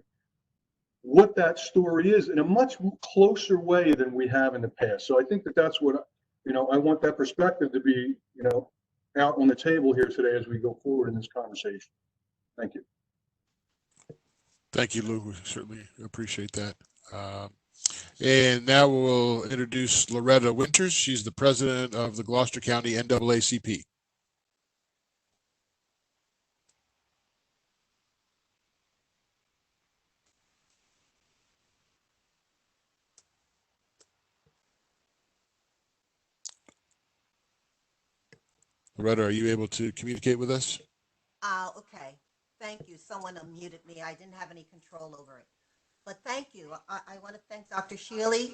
what that story is in a much closer way than we have in the past. So I think that that's what, I want that perspective to be, out on the table here today as we go forward in this conversation. Thank you. Thank you, Lou. We certainly appreciate that. And now we'll introduce Loretta Winters. She's the president of the Gloucester County NAACP. Loretta, are you able to communicate with us? Okay. Thank you. Someone unmuted me. I didn't have any control over it. But thank you. I want to thank Dr. Shealey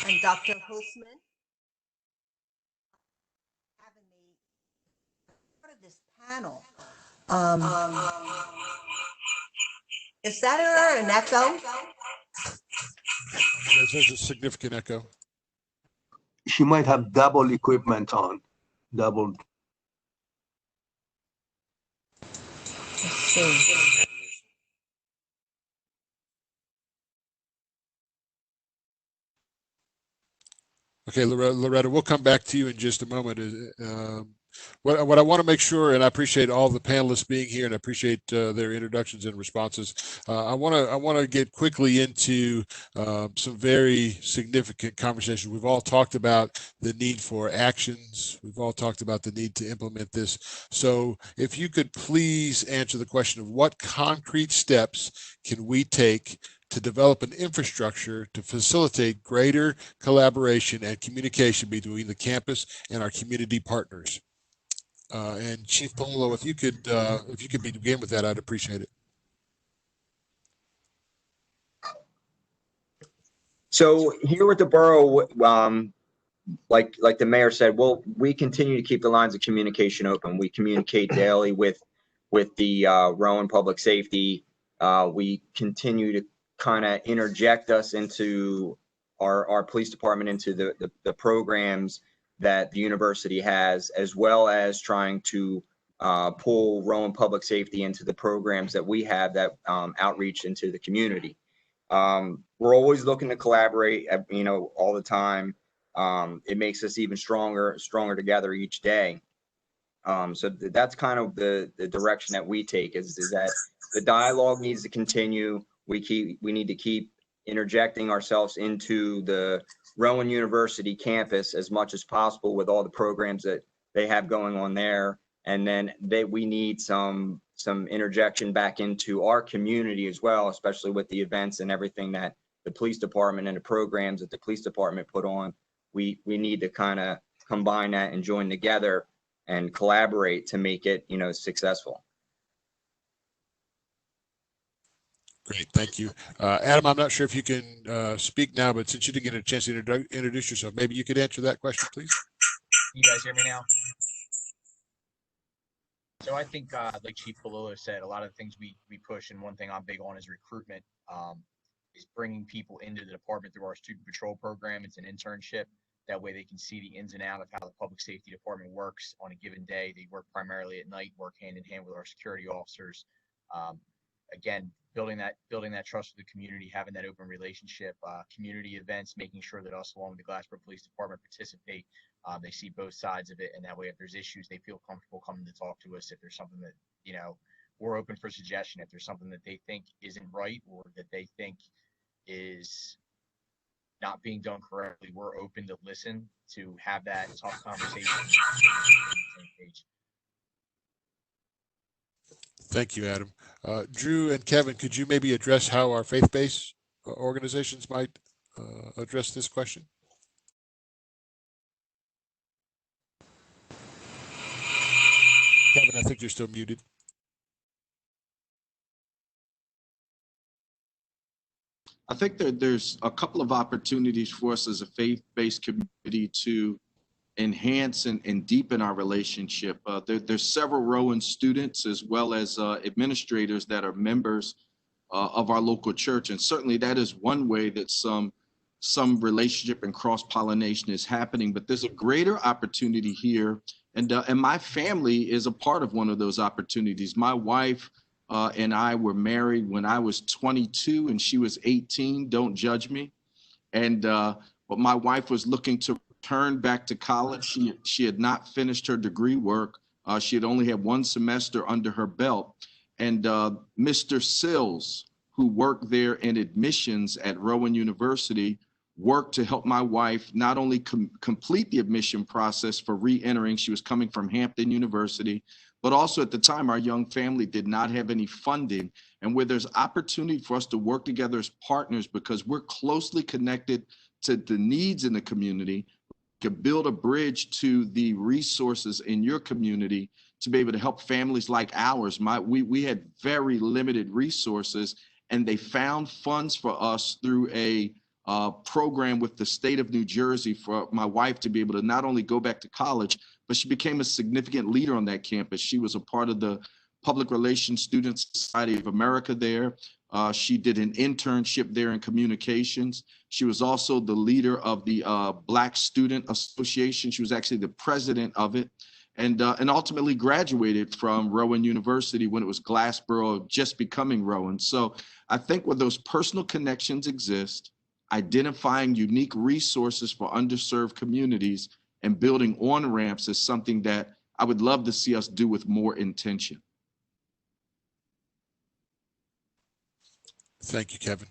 and Dr. Houshmand having me part of this panel. Is that an echo? There's a significant echo. She might have double equipment on, double. Let's see. Okay, Loretta, we'll come back to you in just a moment. What I want to make sure, and I appreciate all the panelists being here, and I appreciate their introductions and responses. I want to get quickly into some very significant conversations. We've all talked about the need for actions. We've all talked about the need to implement this. So, if you could please answer the question of what concrete steps can we take to develop an infrastructure to facilitate greater collaboration and communication between the campus and our community partners. And Chief Polillo, if you could begin with that, I'd appreciate it. So here with the borough, like the mayor said, we continue to keep the lines of communication open. We communicate daily with the Rowan Public Safety. We continue to kind of interject us into our police department, into the programs that the university has, as well as trying to pull Rowan Public Safety into the programs that we have that outreach into the community. We're always looking to collaborate, all the time. It makes us even stronger together each day. So that's kind of the direction that we take is that the dialogue needs to continue. We need to keep interjecting ourselves into the Rowan University campus as much as possible with all the programs that they have going on there. And then we need some interjection back into our community as well, especially with the events and everything that the police department and the programs that the police department put on. We need to kind of combine that and join together and collaborate to make it, successful. Great, thank you. Adam, I'm not sure if you can speak now, but since you didn't get a chance to introduce yourself, maybe you could answer that question, please. You guys hear me now? So I think, like Chief Polillo said, a lot of the things we push, and one thing I'm big on is recruitment, is bringing people into the department through our student patrol program. It's an internship. That way they can see the ins and outs of how the public safety department works on a given day. They work primarily at night, work hand in hand with our security officers. Again, building that trust with the community, having that open relationship, community events, making sure that us along with the Glassboro Police Department participate. They see both sides of it, and that way if there's issues, they feel comfortable coming to talk to us. If there's something that, we're open for suggestion. If there's something that they think isn't right or that they think is not being done correctly, we're open to listen, to have that tough conversation. Thank you, Adam. Drew and Kevin, could you maybe address how our faith-based organizations might address this question? Kevin, I think you're still muted. I think there's a couple of opportunities for us as a faith-based community to enhance and deepen our relationship. There's several Rowan students as well as administrators that are members of our local church, and certainly that is one way that some relationship and cross-pollination is happening. But there's a greater opportunity here, and my family is a part of one of those opportunities. My wife and I were married when I was 22 and she was 18. Don't judge me. And but my wife was looking to return back to college. She had not finished her degree work. She had only had one semester under her belt. And Mr. Sills, who worked there in admissions at Rowan University, worked to help my wife not only complete the admission process for re-entering. She was coming from Hampton University, but also at the time, our young family did not have any funding. And where there's opportunity for us to work together as partners because we're closely connected to the needs in the community, could build a bridge to the resources in your community to be able to help families like ours. We had very limited resources, and they found funds for us through a program with the state of New Jersey for my wife to be able to not only go back to college, but she became a significant leader on that campus. She was a part of the Public Relations Student Society of America there. She did an internship there in communications. She was also the leader of the Black Student Association. She was actually the president of it, and ultimately graduated from Rowan University when it was Glassboro, just becoming Rowan. So I think where those personal connections exist, identifying unique resources for underserved communities and building on-ramps is something that I would love to see us do with more intention. Thank you, Kevin.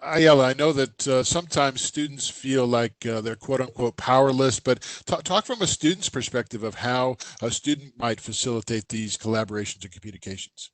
Ayala, I know that sometimes students feel like they're quote unquote powerless, but talk from a student's perspective of how a student might facilitate these collaborations and communications.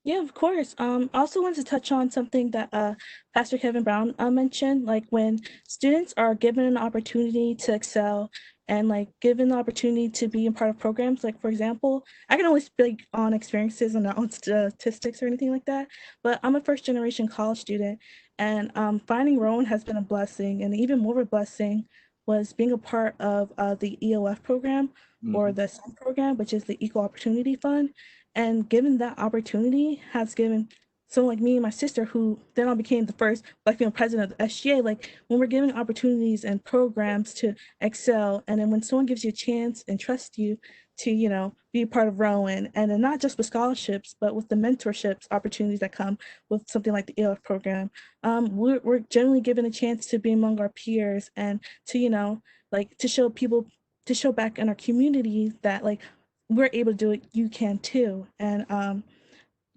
Yeah, of course. I also wanted to touch on something that Pastor Kevin Brown mentioned, like when students are given an opportunity to excel and like given the opportunity to be a part of programs. Like, for example, I can only speak on experiences and not on statistics or anything like that, but I'm a first generation college student, and finding Rowan has been a blessing, and even more of a blessing was being a part of the EOF program or the SEND program, which is the Equal Opportunity Fund. And given that opportunity has given someone like me and my sister, who then I became the first Black female president of the SGA, like when we're given opportunities and programs to excel, and then when someone gives you a chance and trusts you to, you know, be a part of Rowan, and then not just with scholarships, but with the mentorships opportunities that come with something like the ELF program, we're generally given a chance to be among our peers and to, you know, like to show people, to show back in our community that like we're able to do it, you can too. And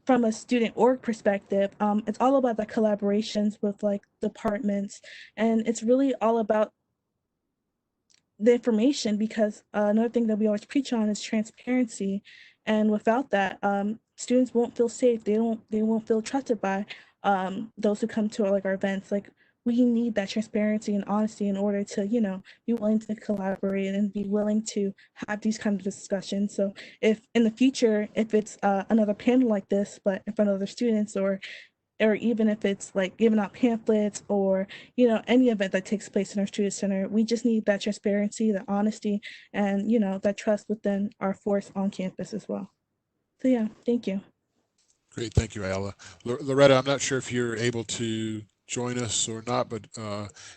from a student org perspective, it's all about the collaborations with like departments, and it's really all about the information, because another thing that we always preach on is transparency, and without that, students won't feel safe. They won't feel trusted by those who come to like our events. Like, we need that transparency and honesty in order to, you know, be willing to collaborate and be willing to have these kind of discussions. So if in the future, if it's another panel like this, but in front of other students, or even if it's like giving out pamphlets, or, you know, any event that takes place in our student center, we just need that transparency, that honesty, and, you know, that trust within our force on campus as well. So yeah, thank you. Great, thank you, Ayala. Loretta, I'm not sure if you're able to join us or not, but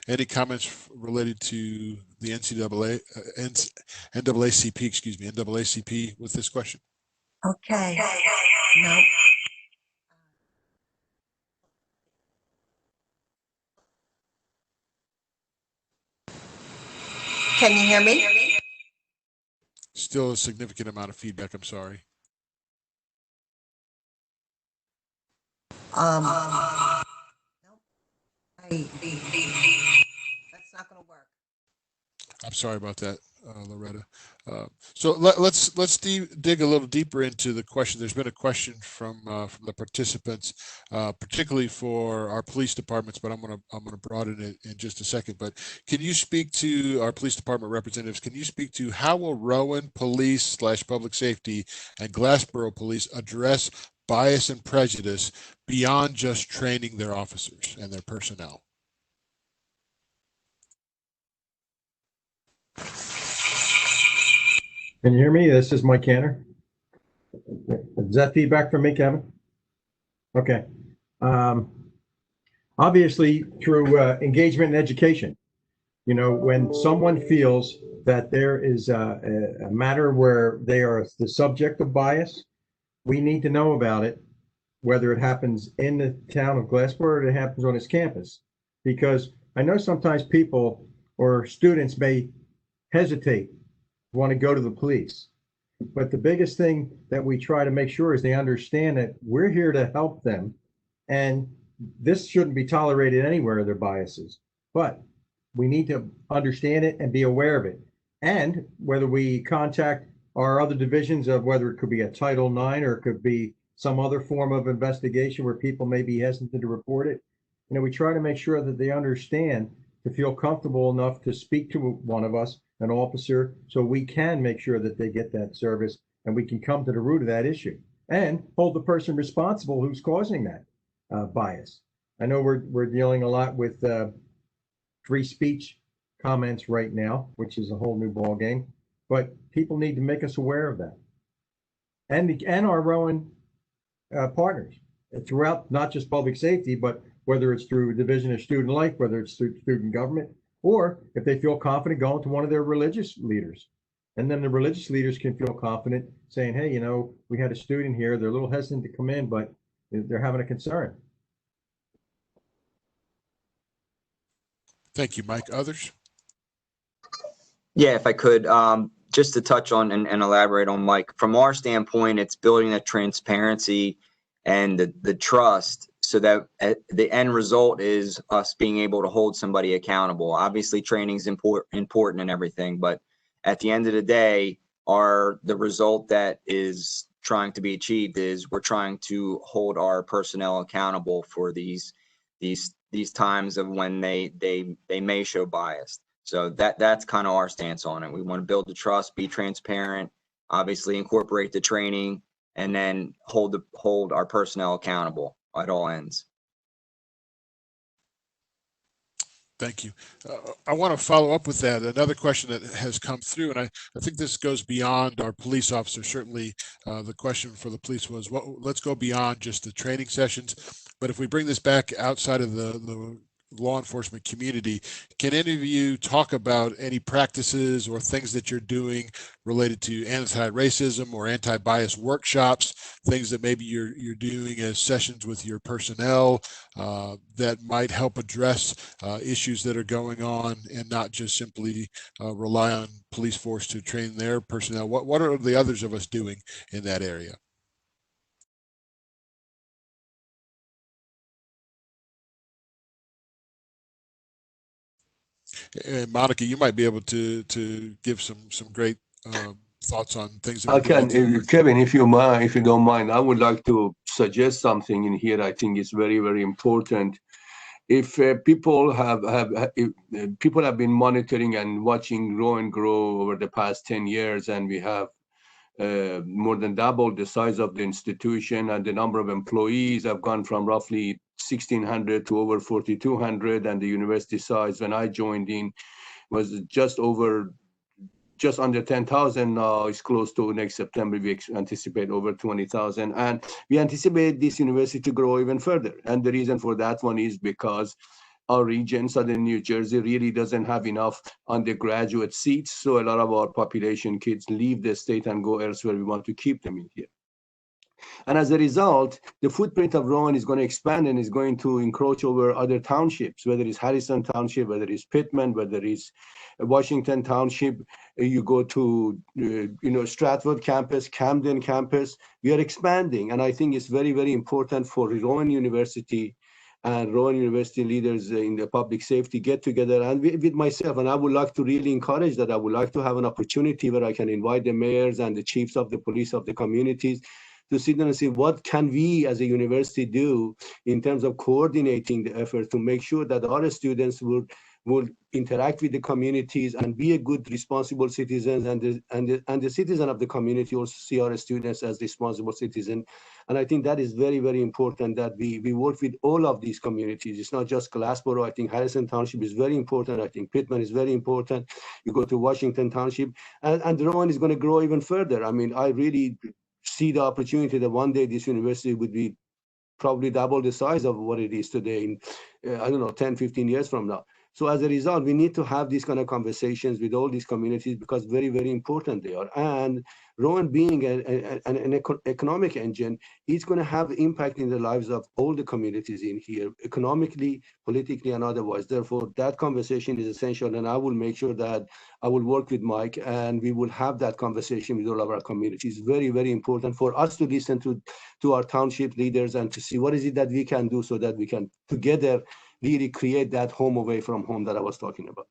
any comments related to the NAACP with this question? Okay. No. Can you hear me? Still a significant amount of feedback, I'm sorry. Nope. That's not going to work. I'm sorry about that, Loretta. So let's dig a little deeper into the question. There's been a question from the participants, particularly for our police departments, but I'm gonna broaden it in just a second. But can you speak to our police department representatives? Can you speak to how will Rowan Police / Public Safety and Glassboro Police address bias and prejudice beyond just training their officers and their personnel? Can you hear me? This is Mike Cantor. Is that feedback from me, Kevin? Okay. Obviously, through engagement and education, you know, when someone feels that there is a matter where they are the subject of bias, we need to know about it, whether it happens in the town of Glassboro or it happens on its campus. Because I know sometimes people or students may hesitate, want to go to the police. But the biggest thing that we try to make sure is they understand that we're here to help them, and this shouldn't be tolerated anywhere, their biases. But we need to understand it and be aware of it. And whether we contact our other divisions of whether it could be a Title IX or it could be some other form of investigation where people may be hesitant to report it, you know, we try to make sure that they understand to feel comfortable enough to speak to one of us, an officer, so we can make sure that they get that service and we can come to the root of that issue and hold the person responsible who's causing that bias. I know we're dealing a lot with free speech comments right now, which is a whole new ballgame, but people need to make us aware of that. And our Rowan partners throughout, not just public safety, but whether it's through Division of Student Life, whether it's through student government, or if they feel confident going to one of their religious leaders. And then the religious leaders can feel confident saying, hey, you know, we had a student here, they're a little hesitant to come in, but they're having a concern. Thank you, Mike. Others? Yeah, if I could, just to touch on and elaborate on Mike, from our standpoint, it's building that transparency and the trust so that the end result is us being able to hold somebody accountable. Obviously, training is important and everything, but at the end of the day, the result that is trying to be achieved is we're trying to hold our personnel accountable for these times of when they may show bias. So that's kind of our stance on it. We want to build the trust, be transparent, obviously incorporate the training, and then hold our personnel accountable at all ends. Thank you. I want to follow up with that. Another question that has come through, and I think this goes beyond our police officers. Certainly, the question for the police was, let's go beyond just the training sessions. But if we bring this back outside of the law enforcement community, can any of you talk about any practices or things that you're doing related to anti-racism or anti-bias workshops, things that maybe you're doing as sessions with your personnel that might help address issues that are going on and not just simply rely on police force to train their personnel? What are the others of us doing in that area? And Monika, you might be able to give some great thoughts on things that I can, Kevin, if you don't mind, I would like to suggest something in here. I think it's very, very important. If people have been monitoring and watching Rowan grow over the past 10 years, and we have more than doubled the size of the institution, and the number of employees have gone from roughly 1,600 to over 4,200, and the university size when I joined in was just under 10,000. Now it's close to next September. We anticipate over 20,000, and we anticipate this university to grow even further. And the reason for that one is because our region, Southern New Jersey, really doesn't have enough undergraduate seats. So a lot of our population kids leave the state and go elsewhere. We want to keep them in here. And as a result, the footprint of Rowan is going to expand and is going to encroach over other townships, whether it's Harrison Township, whether it's Pittman, whether it's Washington Township. You go to Stratford campus, Camden campus. We are expanding, and I think it's very, very important for Rowan University and Rowan University leaders in the public safety get together, and with myself, and I would like to really encourage that. I would like to have an opportunity where I can invite the mayors and the chiefs of the police of the communities to sit down and see what can we as a university do in terms of coordinating the effort to make sure that our students will interact with the communities and be a good, responsible citizens, and the citizen of the community also see our students as responsible citizens. And I think that is very, very important that we work with all of these communities. It's not just Glassboro. I think Harrison Township is very important. I think Pittman is very important. You go to Washington Township, and Rowan is going to grow even further. I mean, I really see the opportunity that one day this university would be probably double the size of what it is today in, 10, 15 years from now. So as a result, we need to have these kind of conversations with all these communities because very, very important they are. And Rowan being an economic engine, it's going to have impact in the lives of all the communities in here, economically, politically, and otherwise. Therefore, that conversation is essential, and I will make sure that I will work with Mike, and we will have that conversation with all of our communities. Very, very important for us to listen to our township leaders and to see what is it that we can do so that we can together really create that home away from home that I was talking about.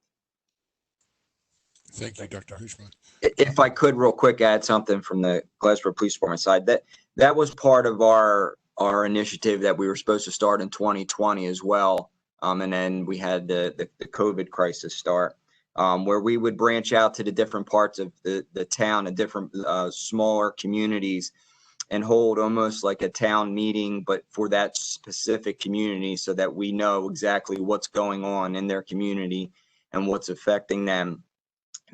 Thank you, Dr. Houshmand. If I could real quick add something from the Glassboro Police Department side, that was part of our initiative that we were supposed to start in 2020 as well. And then we had the COVID crisis start, where we would branch out to the different parts of the town and different smaller communities and hold almost like a town meeting, but for that specific community, so that we know exactly what's going on in their community and what's affecting them.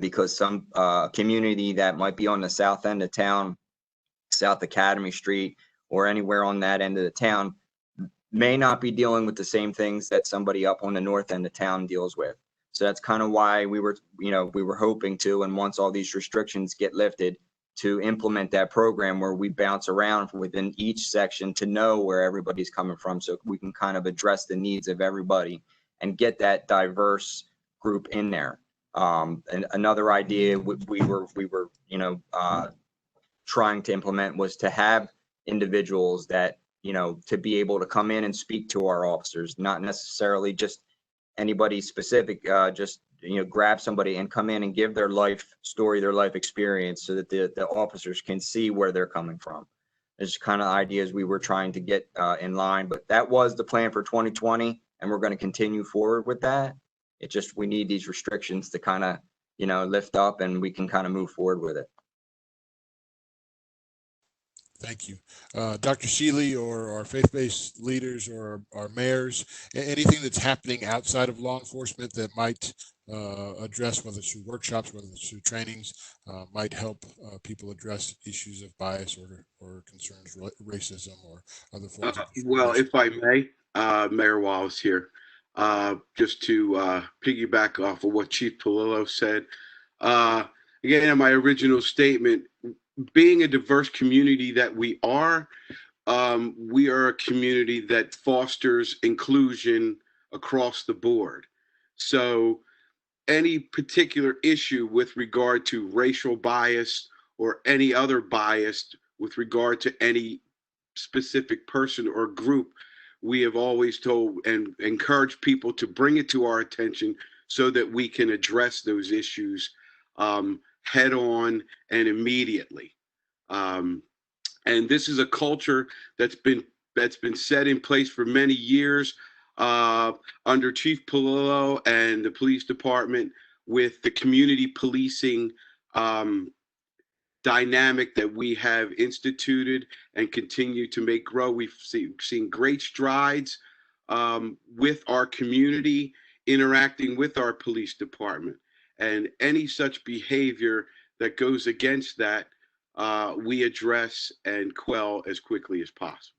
Because some community that might be on the south end of town, South Academy Street, or anywhere on that end of the town, may not be dealing with the same things that somebody up on the north end of town deals with. So that's kind of why we were hoping to, and once all these restrictions get lifted, to implement that program where we bounce around within each section to know where everybody's coming from, so we can kind of address the needs of everybody and get that diverse group in there. And another idea we were trying to implement was to have individuals that, to be able to come in and speak to our officers, not necessarily just anybody specific, just grab somebody and come in and give their life story, their life experience, so that the officers can see where they're coming from. There's kind of ideas we were trying to get in line, but that was the plan for 2020, and we're going to continue forward with that. It just, we need these restrictions to kind of, lift up, and we can kind of move forward with it. Thank you. Dr. Shealey, or our faith-based leaders, or our mayors, anything that's happening outside of law enforcement that might address, whether it's through workshops, whether it's through trainings, might help people address issues of bias or concerns, racism, or other forms of well, if I may, Mayor Wallace here, just to piggyback off of what Chief Polillo said. Again, in my original statement, being a diverse community that we are a community that fosters inclusion across the board. So any particular issue with regard to racial bias or any other bias with regard to any specific person or group, we have always told and encouraged people to bring it to our attention so that we can address those issues head on and immediately. And this is a culture that's been set in place for many years under Chief Polillo and the police department, with the community policing dynamic that we have instituted and continue to make grow. We've seen great strides with our community, interacting with our police department, and any such behavior that goes against that, we address and quell as quickly as possible.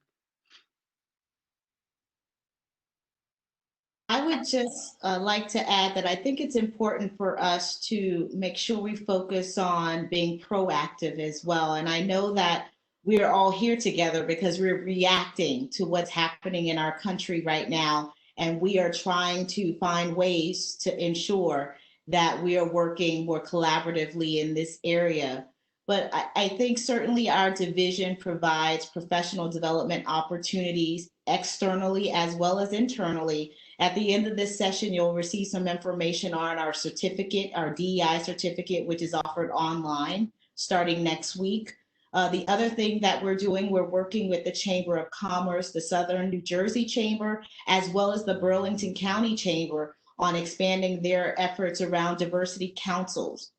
I would just like to add that I think it's important for us to make sure we focus on being proactive as well. And I know that we are all here together because we're reacting to what's happening in our country right now. And we are trying to find ways to ensure that we are working more collaboratively in this area. But I think certainly our division provides professional development opportunities externally as well as internally. At the end of this session, you'll receive some information on our certificate, our DEI certificate, which is offered online starting next week. The other thing that we're doing, we're working with the Chamber of Commerce, the Southern New Jersey Chamber, as well as the Burlington County Chamber, on expanding their efforts around diversity councils.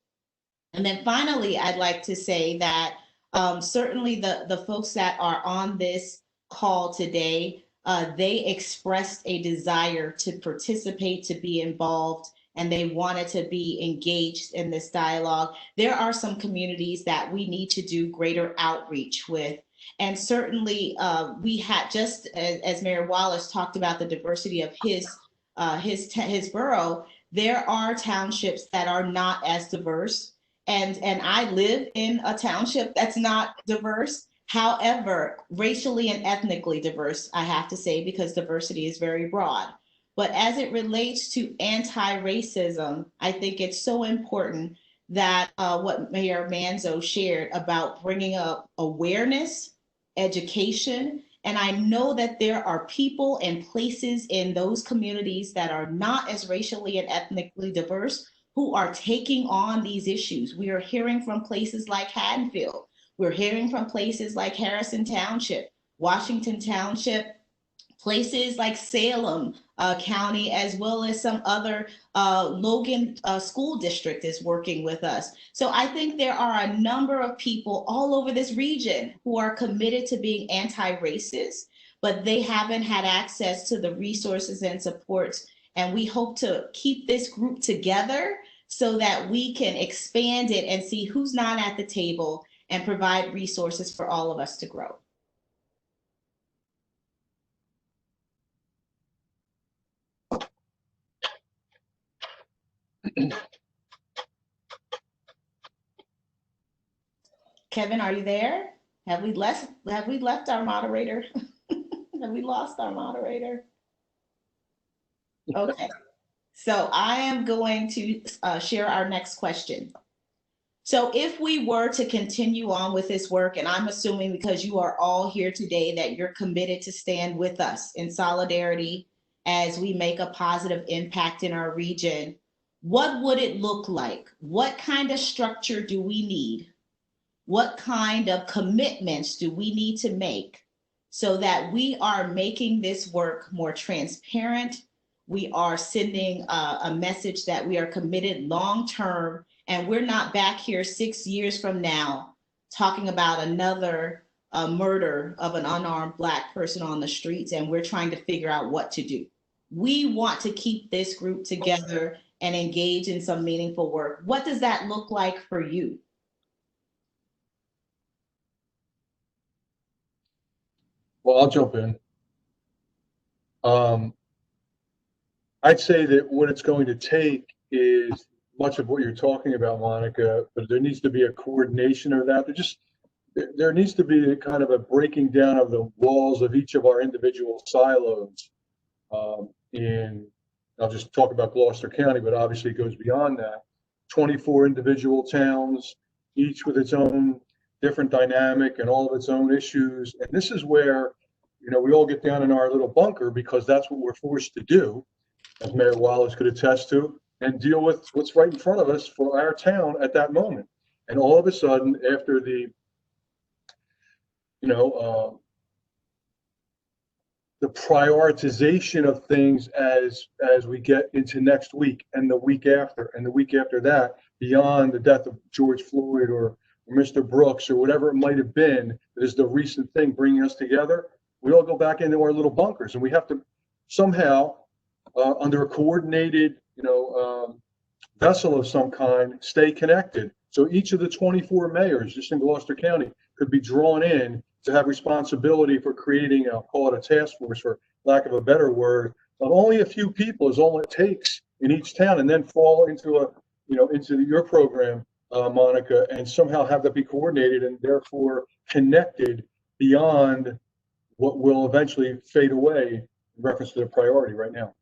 And then finally, I'd like to say that certainly the folks that are on this call today, they expressed a desire to participate, to be involved, and they wanted to be engaged in this dialogue. There are some communities that we need to do greater outreach with. And certainly we had, just as Mayor Wallace talked about the diversity of his borough, there are townships that are not as diverse. And I live in a township that's not diverse. However, racially and ethnically diverse, I have to say, because diversity is very broad. But as it relates to anti-racism, I think it's so important that what Mayor Manzo shared about bringing up awareness, education, and I know that there are people and places in those communities that are not as racially and ethnically diverse who are taking on these issues. We are hearing from places like Haddonfield. We're hearing from places like Harrison Township, Washington Township, Places like Salem County, as well as some other Logan school district is working with us. So I think there are a number of people all over this region who are committed to being anti-racist, but they haven't had access to the resources and supports. And we hope to keep this group together so that we can expand it and see who's not at the table and provide resources for all of us to grow. Kevin, are you there? Have we left our moderator? Have we lost our moderator? Okay, so I am going to share our next question. So if we were to continue on with this work, and I'm assuming because you are all here today that you're committed to stand with us in solidarity as we make a positive impact in our region, what would it look like? What kind of structure do we need? What kind of commitments do we need to make so that we are making this work more transparent? We are sending a message that we are committed long-term, and we're not back here 6 years from now talking about another murder of an unarmed Black person on the streets, and we're trying to figure out what to do. We want to keep this group together and engage in some meaningful work. What does that look like for you? Well, I'll jump in. I'd say that what it's going to take is much of what you're talking about, Monika, but there needs to be a coordination of that. There needs to be a kind of a breaking down of the walls of each of our individual silos. I'll just talk about Gloucester County, but obviously it goes beyond that. 24 individual towns, each with its own different dynamic and all of its own issues. And this is where, we all get down in our little bunker because that's what we're forced to do, as Mayor Wallace could attest to, and deal with what's right in front of us for our town at that moment. And all of a sudden, after the prioritization of things as we get into next week and the week after and the week after that, beyond the death of George Floyd or Mr. Brooks or whatever it might have been, that is the recent thing bringing us together, we all go back into our little bunkers, and we have to somehow, under a coordinated, vessel of some kind, stay connected. So each of the 24 mayors just in Gloucester County could be drawn in to have responsibility for creating, I'll call it a task force for lack of a better word, of only a few people is all it takes in each town, and then fall into into your program, Monika, and somehow have that be coordinated and therefore connected beyond what will eventually fade away in reference to the priority right now.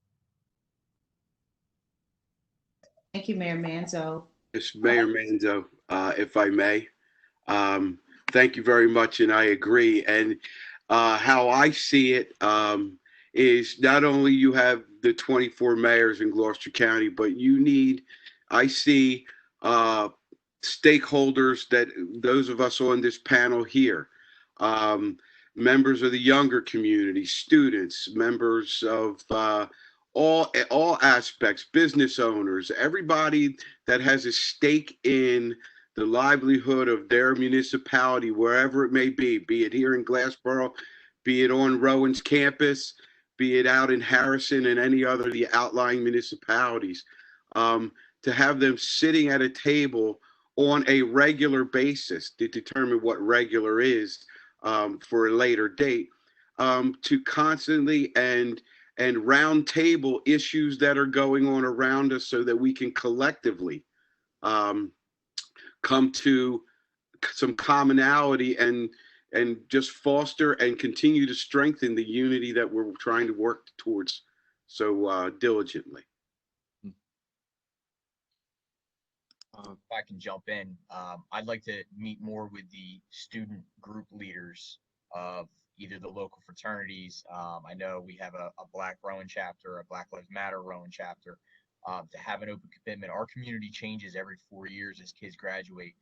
Thank you, Mayor Manzo. Yes, Mayor Manzo, if I may. Thank you very much, and I agree. And how I see it is not only you have the 24 mayors in Gloucester County, but I see stakeholders, that those of us on this panel here, members of the younger community, students, members of all aspects, business owners, everybody that has a stake in the livelihood of their municipality, wherever it may be it here in Glassboro, be it on Rowan's campus, be it out in Harrison and any other of the outlying municipalities, to have them sitting at a table on a regular basis to determine what regular is for a later date, to constantly and round table issues that are going on around us so that we can collectively come to some commonality and just foster and continue to strengthen the unity that we're trying to work towards so diligently. If I can jump in, I'd like to meet more with the student group leaders of either the local fraternities. I know we have a Black Rowan chapter, a Black Lives Matter Rowan chapter, to have an open commitment. Our community changes every 4 years as kids graduate.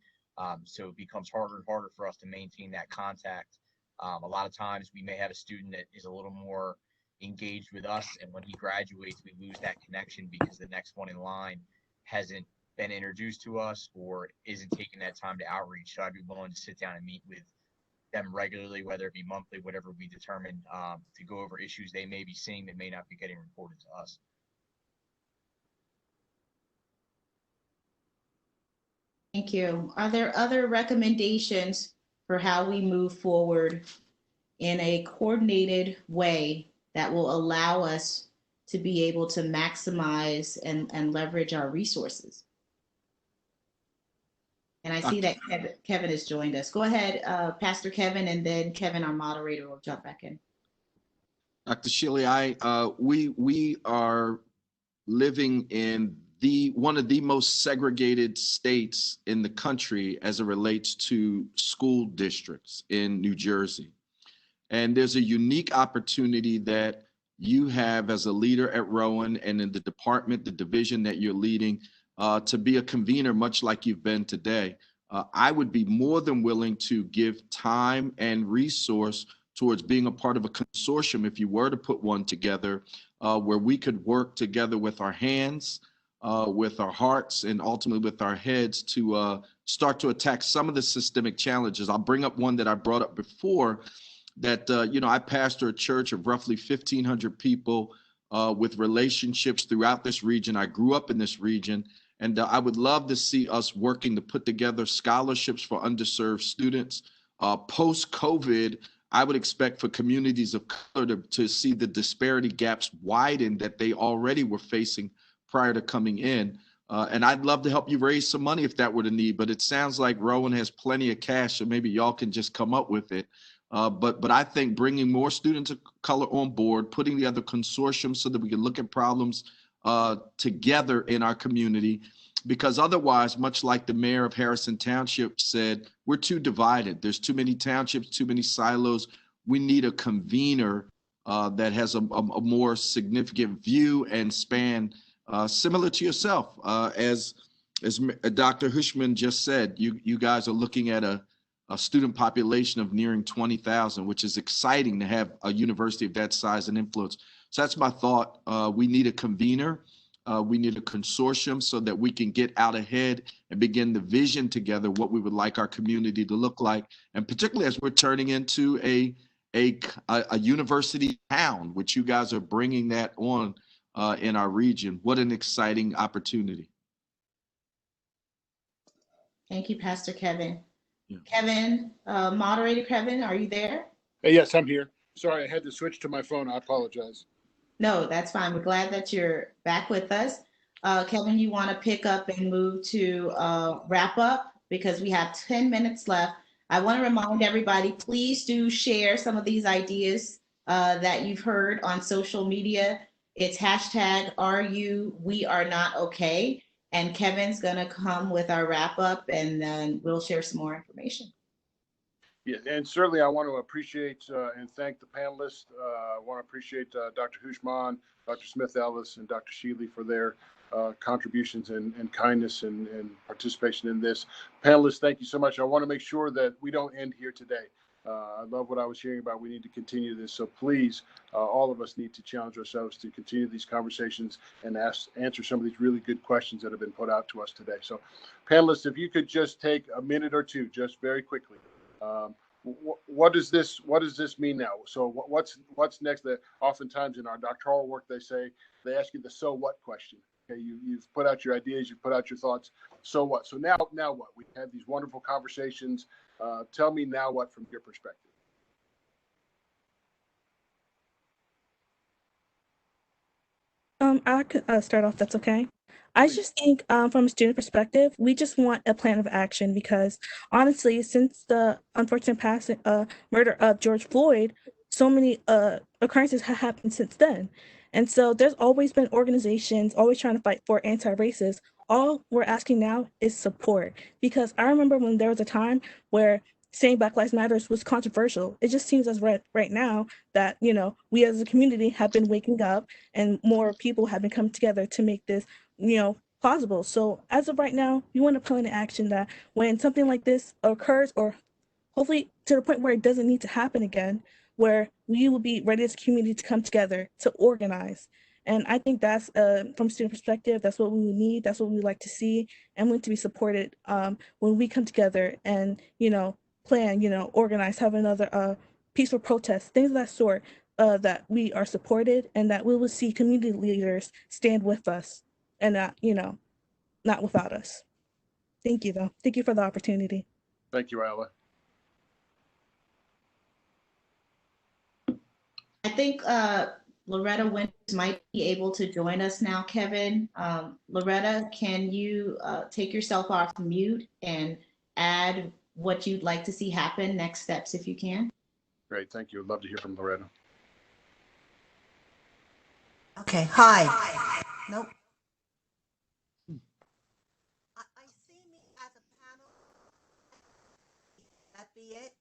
So it becomes harder and harder for us to maintain that contact. A lot of times we may have a student that is a little more engaged with us, and when he graduates, we lose that connection because the next one in line hasn't been introduced to us or isn't taking that time to outreach. So I'd be willing to sit down and meet with them regularly, whether it be monthly, whatever we determine, to go over issues they may be seeing that may not be getting reported to us. Thank you. Are there other recommendations for how we move forward in a coordinated way that will allow us to be able to maximize and leverage our resources? And I see that Kevin has joined us. Go ahead, Pastor Kevin, and then Kevin, our moderator, will jump back in. Dr. Shealey, we are living in one of the most segregated states in the country as it relates to school districts in New Jersey. And there's a unique opportunity that you have as a leader at Rowan and in the department, the division that you're leading, to be a convener, much like you've been today. I would be more than willing to give time and resource towards being a part of a consortium, if you were to put one together, where we could work together with our hands, with our hearts, and ultimately with our heads to start to attack some of the systemic challenges. I'll bring up one that I brought up before, that, I pastor a church of roughly 1,500 people with relationships throughout this region. I grew up in this region, and I would love to see us working to put together scholarships for underserved students. Post-COVID, I would expect for communities of color to see the disparity gaps widen that they already were facing prior to coming in. And I'd love to help you raise some money if that were the need, but it sounds like Rowan has plenty of cash, so maybe y'all can just come up with it. But I think bringing more students of color on board, putting together consortiums so that we can look at problems together in our community, because otherwise, much like the mayor of Harrison Township said, we're too divided. There's too many townships, too many silos. We need a convener that has a more significant view and span, similar to yourself. As Dr. Houshmand just said, you guys are looking at a student population of nearing 20,000, which is exciting to have a university of that size and influence. So that's my thought. We need a convener. We need a consortium so that we can get out ahead and begin the vision together, what we would like our community to look like. And particularly as we're turning into a university town, which you guys are bringing that on in our region. What an exciting opportunity. Thank you, Pastor Kevin. Yeah. Kevin, moderator Kevin, are you there? Yes, I'm here. Sorry, I had to switch to my phone. I apologize. No, that's fine. We're glad that you're back with us. Kevin, you want to pick up and move to wrap up because we have 10 minutes left. I want to remind everybody, please do share some of these ideas that you've heard on social media. It's #RUWeAreNotOK. And Kevin's going to come with our wrap up and then we'll share some more information. Yeah, and certainly I want to appreciate and thank the panelists. I want to appreciate Dr. Houshmand, Dr. Smith Ellis, and Dr. Shealey for their contributions and kindness and participation in this. Panelists, thank you so much. I want to make sure that we don't end here today. I love what I was hearing about. We need to continue this. So please, all of us need to challenge ourselves to continue these conversations and answer some of these really good questions that have been put out to us today. So panelists, if you could just take a minute or two, just very quickly. What does this mean now? So what's next? That oftentimes in our doctoral work, they ask you the so what question. Okay, you've put out your ideas, you've put out your thoughts. So what? So now what? We've had these wonderful conversations. Tell me now what from your perspective. I could start off. That's okay. I just think from a student perspective, we just want a plan of action because honestly, since the unfortunate murder of George Floyd, so many occurrences have happened since then. And so there's always been organizations always trying to fight for anti-racist. All we're asking now is support because I remember when there was a time where saying Black Lives Matters was controversial. It just seems as right now that, we as a community have been waking up and more people have been coming together to make this plausible. So as of right now, we want to plan an action that when something like this occurs, or hopefully to the point where it doesn't need to happen again, where we will be ready as a community to come together to organize. And I think that's from student perspective, that's what we need, that's what we like to see, and we need to be supported when we come together and plan, organize, have another peaceful protest, things of that sort, that we are supported and that we will see community leaders stand with us and not without us. Thank you, though. Thank you for the opportunity. Thank you, Ayala. I think Loretta Winters might be able to join us now, Kevin. Loretta, can you take yourself off mute and add what you'd like to see happen, next steps if you can? Great, thank you. I'd love to hear from Loretta. Okay, hi. Nope. I see me as a panel. That be it?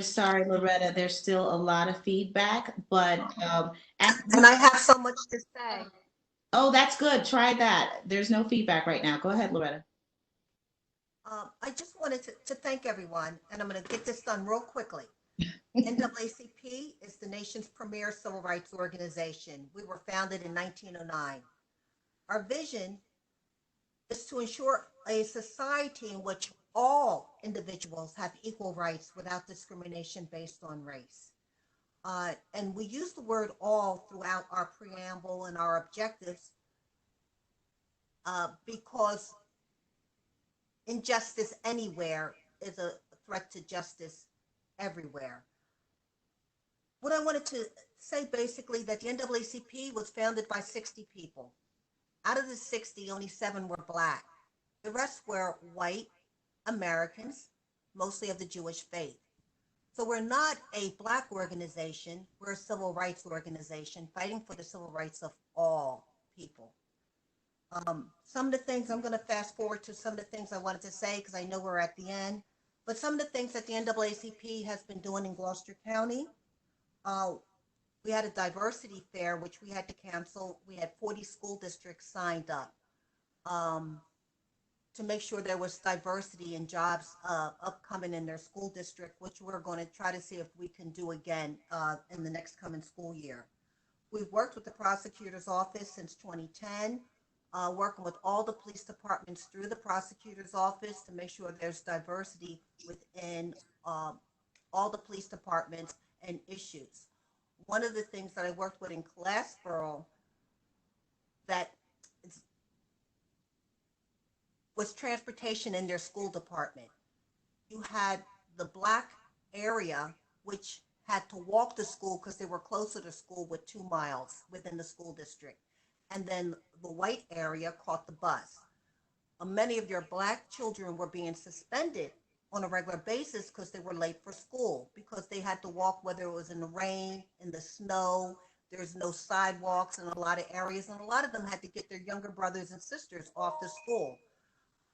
Sorry, Loretta, there's still a lot of feedback, but and I have so much to say. Oh, that's good. Try that. There's no feedback right now. Go ahead, Loretta. I just wanted to thank everyone, and I'm going to get this done real quickly. NAACP is the nation's premier civil rights organization. We were founded in 1909. Our vision is to ensure a society in which all individuals have equal rights without discrimination based on race. And we use the word all throughout our preamble and our objectives because injustice anywhere is a threat to justice everywhere. What I wanted to say basically that the NAACP was founded by 60 people. Out of the 60, only 7 were Black. The rest were white Americans, mostly of the Jewish faith. So we're not a Black organization, we're a civil rights organization fighting for the civil rights of all people. Some of the things, I'm going to fast forward to some of the things I wanted to say because I know we're at the end, but some of the things that the NAACP has been doing in Gloucester County, we had a diversity fair, which we had to cancel. We had 40 school districts signed up to make sure there was diversity in jobs upcoming in their school district, which we're going to try to see if we can do again in the next coming school year. We've worked with the prosecutor's office since 2010, working with all the police departments through the prosecutor's office to make sure there's diversity within all the police departments and issues. One of the things that I worked with in Glassboro that was transportation in their school department. You had the Black area, which had to walk to school because they were closer to school with 2 miles within the school district. And then the white area caught the bus. Many of your Black children were being suspended on a regular basis because they were late for school, because they had to walk, whether it was in the rain, in the snow, there's no sidewalks in a lot of areas, and a lot of them had to get their younger brothers and sisters off to school.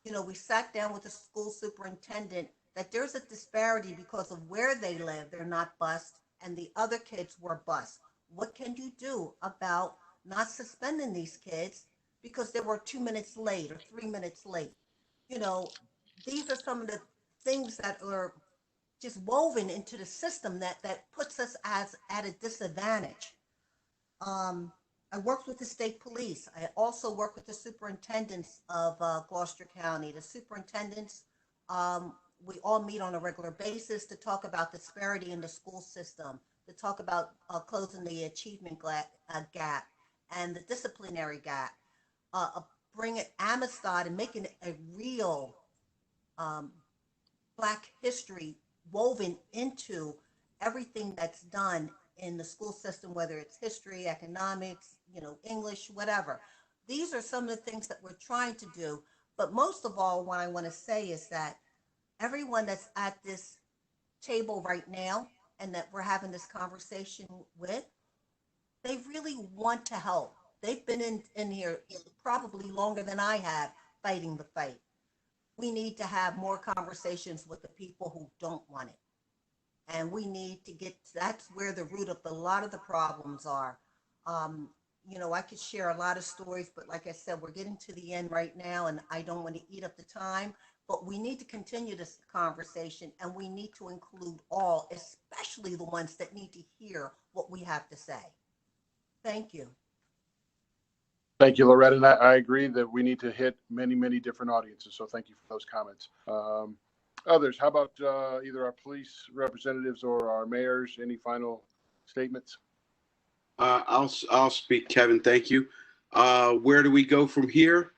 You know, we sat down with the school superintendent that there's a disparity because of where they live, they're not bused, and the other kids were bused. What can you do about not suspending these kids because they were 2 minutes late or 3 minutes late? You know, these are some of the things that are just woven into the system that puts us at a disadvantage. I worked with the state police. I also work with the superintendents of Gloucester County. The superintendents, we all meet on a regular basis to talk about disparity in the school system, to talk about closing the achievement gap and the disciplinary gap, bringing Amistad and making it a real Black history woven into everything that's done in the school system, whether it's history, economics, English, whatever. These are some of the things that we're trying to do. But most of all, what I want to say is that everyone that's at this table right now and that we're having this conversation with, they really want to help. They've been in here probably longer than I have fighting the fight. We need to have more conversations with the people who don't want it. And we need to that's where the root of a lot of the problems are. I could share a lot of stories, but like I said, we're getting to the end right now and I don't want to eat up the time, but we need to continue this conversation, and we need to include all, especially the ones that need to hear what we have to say. Thank you. Thank you, Loretta. And I agree that we need to hit many, many different audiences. So thank you for those comments. Others, how about either our police representatives or our mayors? Any final statements? I'll speak, Kevin. Thank you. Where do we go from here?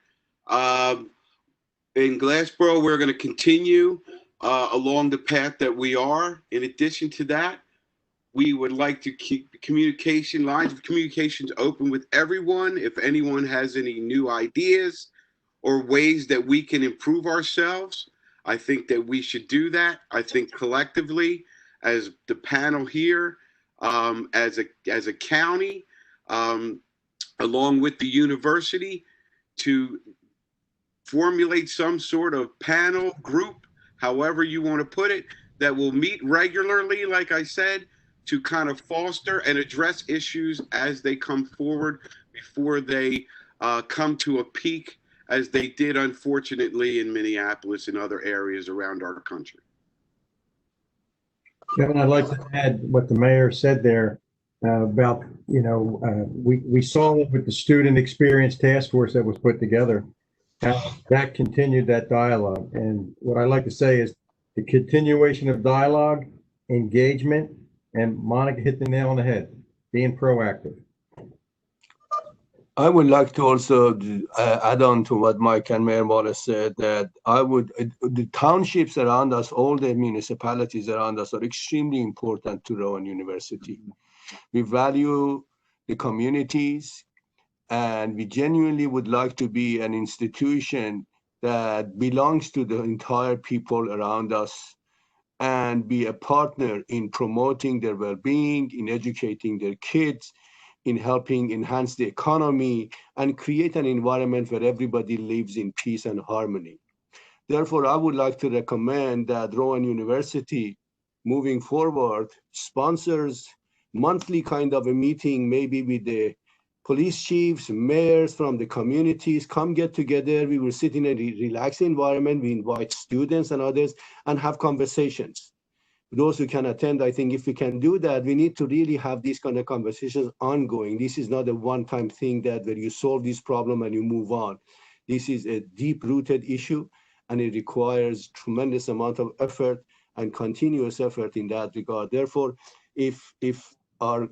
In Glassboro, we're going to continue along the path that we are. In addition to that, we would like to keep lines of communications open with everyone. If anyone has any new ideas or ways that we can improve ourselves, I think that we should do that. I think collectively, as the panel here, as a county, along with the university, to formulate some sort of panel group, however you want to put it, that will meet regularly, like I said, to kind of foster and address issues as they come forward before they come to a peak, as they did, unfortunately, in Minneapolis and other areas around our country. Kevin, I'd like to add what the mayor said there about, we saw it with the Student Experience Task Force that was put together. That continued that dialogue. And what I like to say is the continuation of dialogue, engagement, and Monika hit the nail on the head, being proactive. I would like to also add on to what Mike and Mayor Wallace said, that the townships around us, all the municipalities around us are extremely important to Rowan University. We value the communities, and we genuinely would like to be an institution that belongs to the entire people around us and be a partner in promoting their well-being, in educating their kids, in helping enhance the economy and create an environment where everybody lives in peace and harmony. Therefore, I would like to recommend that Rowan University, moving forward, sponsors monthly kind of a meeting, maybe with the police chiefs, mayors from the communities, come get together. We will sit in a relaxed environment. We invite students and others and have conversations. Those who can attend, I think if we can do that, we need to really have these kind of conversations ongoing. This is not a one-time thing that where you solve this problem and you move on. This is a deep-rooted issue, and it requires tremendous amount of effort and continuous effort in that regard. Therefore, if our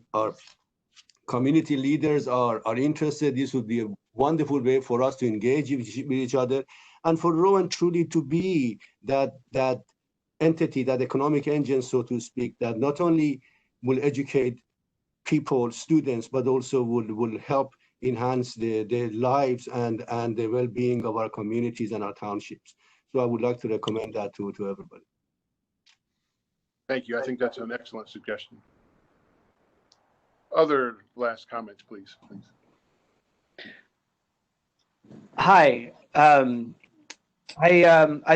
community leaders are interested, this would be a wonderful way for us to engage with each other, and for Rowan truly to be that entity, that economic engine, so to speak, that not only will educate people, students, but also will help enhance their lives and the well-being of our communities and our townships. So I would like to recommend that to everybody. Thank you. I think that's an excellent suggestion. Other last comments, please. Hi. I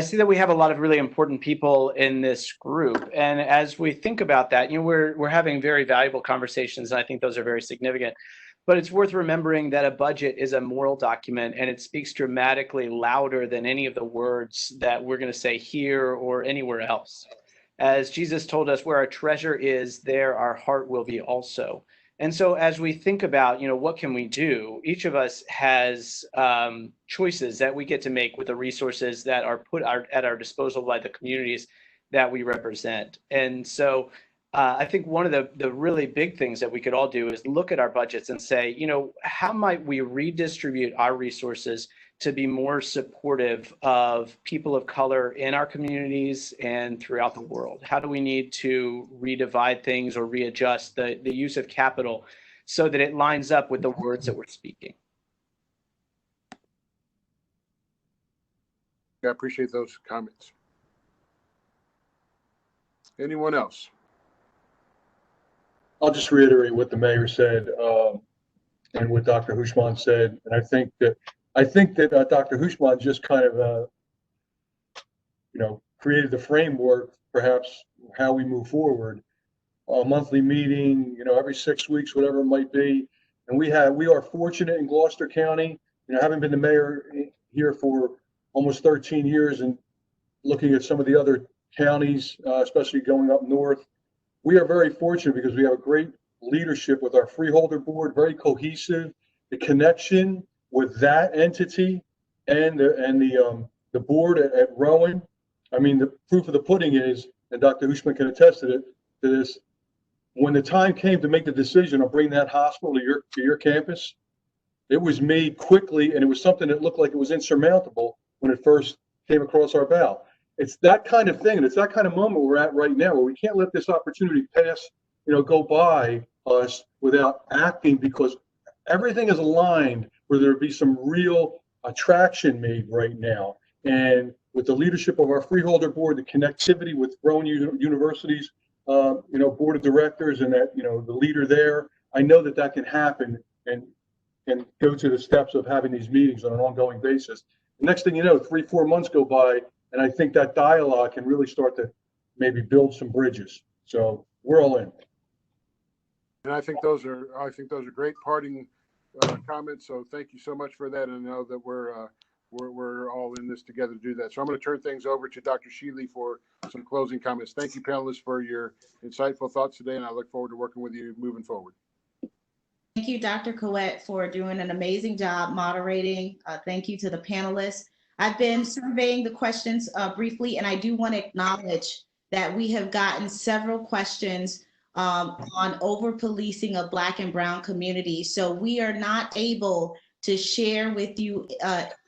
see that we have a lot of really important people in this group, and as we think about that, we're having very valuable conversations, and I think those are very significant. But it's worth remembering that a budget is a moral document, and it speaks dramatically louder than any of the words that we're going to say here or anywhere else. As Jesus told us, where our treasure is, there our heart will be also. And so as we think about, what can we do, each of us has choices that we get to make with the resources that are put at our disposal by the communities that we represent. And so I think one of the really big things that we could all do is look at our budgets and say, how might we redistribute our resources to be more supportive of people of color in our communities and throughout the world? How do we need to redivide things or readjust the use of capital so that it lines up with the words that we're speaking? I appreciate those comments. Anyone else? I'll just reiterate what the mayor said and what Dr. Houshmand said. And I think that Dr. Houshmand just kind of, created the framework, perhaps how we move forward. A monthly meeting, every 6 weeks, whatever it might be. And we are fortunate in Gloucester County. Having been the mayor here for almost 13 years, and looking at some of the other counties, especially going up north, we are very fortunate because we have a great leadership with our freeholder board, very cohesive. The connection with that entity and the board at Rowan. I mean, the proof of the pudding is, and Dr. Houshmand can attest to this, when the time came to make the decision of bringing that hospital to your campus, it was made quickly, and it was something that looked like it was insurmountable when it first came across our bow. It's that kind of thing, and it's that kind of moment we're at right now, where we can't let this opportunity pass, go by us without acting, because everything is aligned where there be some real attraction made right now. And with the leadership of our freeholder board, the connectivity with Rowan University's, board of directors, and that, the leader there, I know that can happen and go to the steps of having these meetings on an ongoing basis. The next thing you know, 3-4 months go by, and I think that dialogue can really start to maybe build some bridges. So we're all in. And I think those are great parting comments. So thank you so much for that. And I know that we're all in this together to do that. So I'm going to turn things over to Dr. Shealey for some closing comments. Thank you, panelists, for your insightful thoughts today, and I look forward to working with you moving forward. Thank you, Dr. Koett, for doing an amazing job moderating. Thank you to the panelists. I've been surveying the questions briefly, and I do want to acknowledge that we have gotten several questions on over-policing of Black and Brown communities. So we are not able to share with you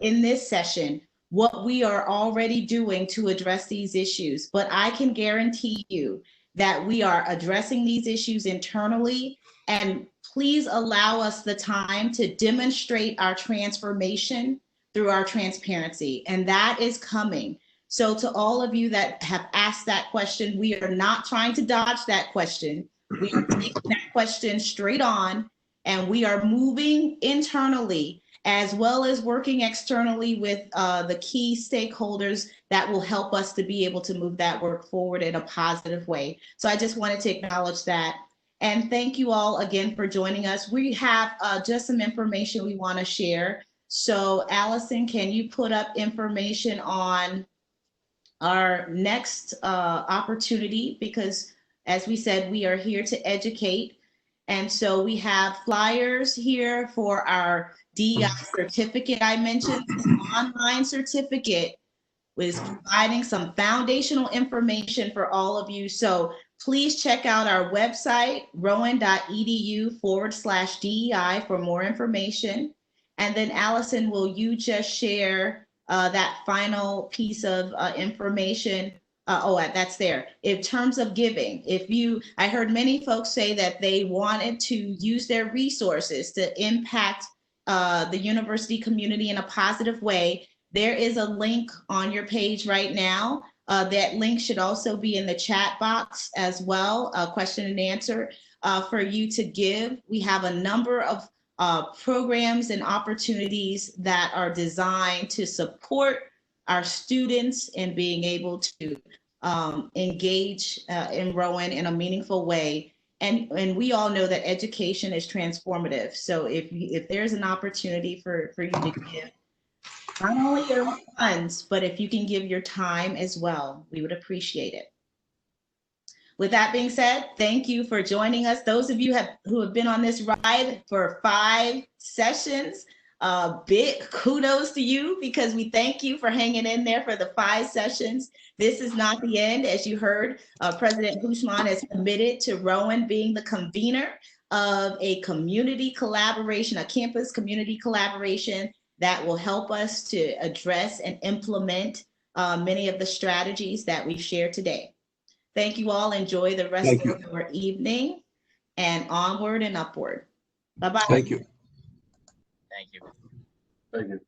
in this session what we are already doing to address these issues. But I can guarantee you that we are addressing these issues internally, and please allow us the time to demonstrate our transformation through our transparency, and that is coming. So to all of you that have asked that question, we are not trying to dodge that question. We are taking that question straight on, and we are moving internally as well as working externally with the key stakeholders that will help us to be able to move that work forward in a positive way. So I just wanted to acknowledge that. And thank you all again for joining us. We have just some information we want to share. So Allison, can you put up information on our next opportunity? Because as we said, we are here to educate. And so we have flyers here for our DEI certificate. I mentioned this online certificate was providing some foundational information for all of you. So please check out our website, rowan.edu/DEI for more information. And then Allison, will you just share that final piece of information? That's there. In terms of giving, I heard many folks say that they wanted to use their resources to impact the university community in a positive way. There is a link on your page right now. That link should also be in the chat box as well, question and answer for you to give. We have a number of programs and opportunities that are designed to support our students in being able to engage in Rowan in a meaningful way. And we all know that education is transformative. So if there's an opportunity for you to give, not only your funds, but if you can give your time as well, we would appreciate it. With that being said, thank you for joining us. Those of you who have been on this ride for 5 sessions, big kudos to you, because we thank you for hanging in there for the 5 sessions. This is not the end. As you heard, President Houshmand has committed to Rowan being the convener of a community collaboration, a campus community collaboration that will help us to address and implement many of the strategies that we've shared today. Thank you all. Enjoy the rest of your evening, and onward and upward. Bye-bye. Thank you. Thank you. Thank you.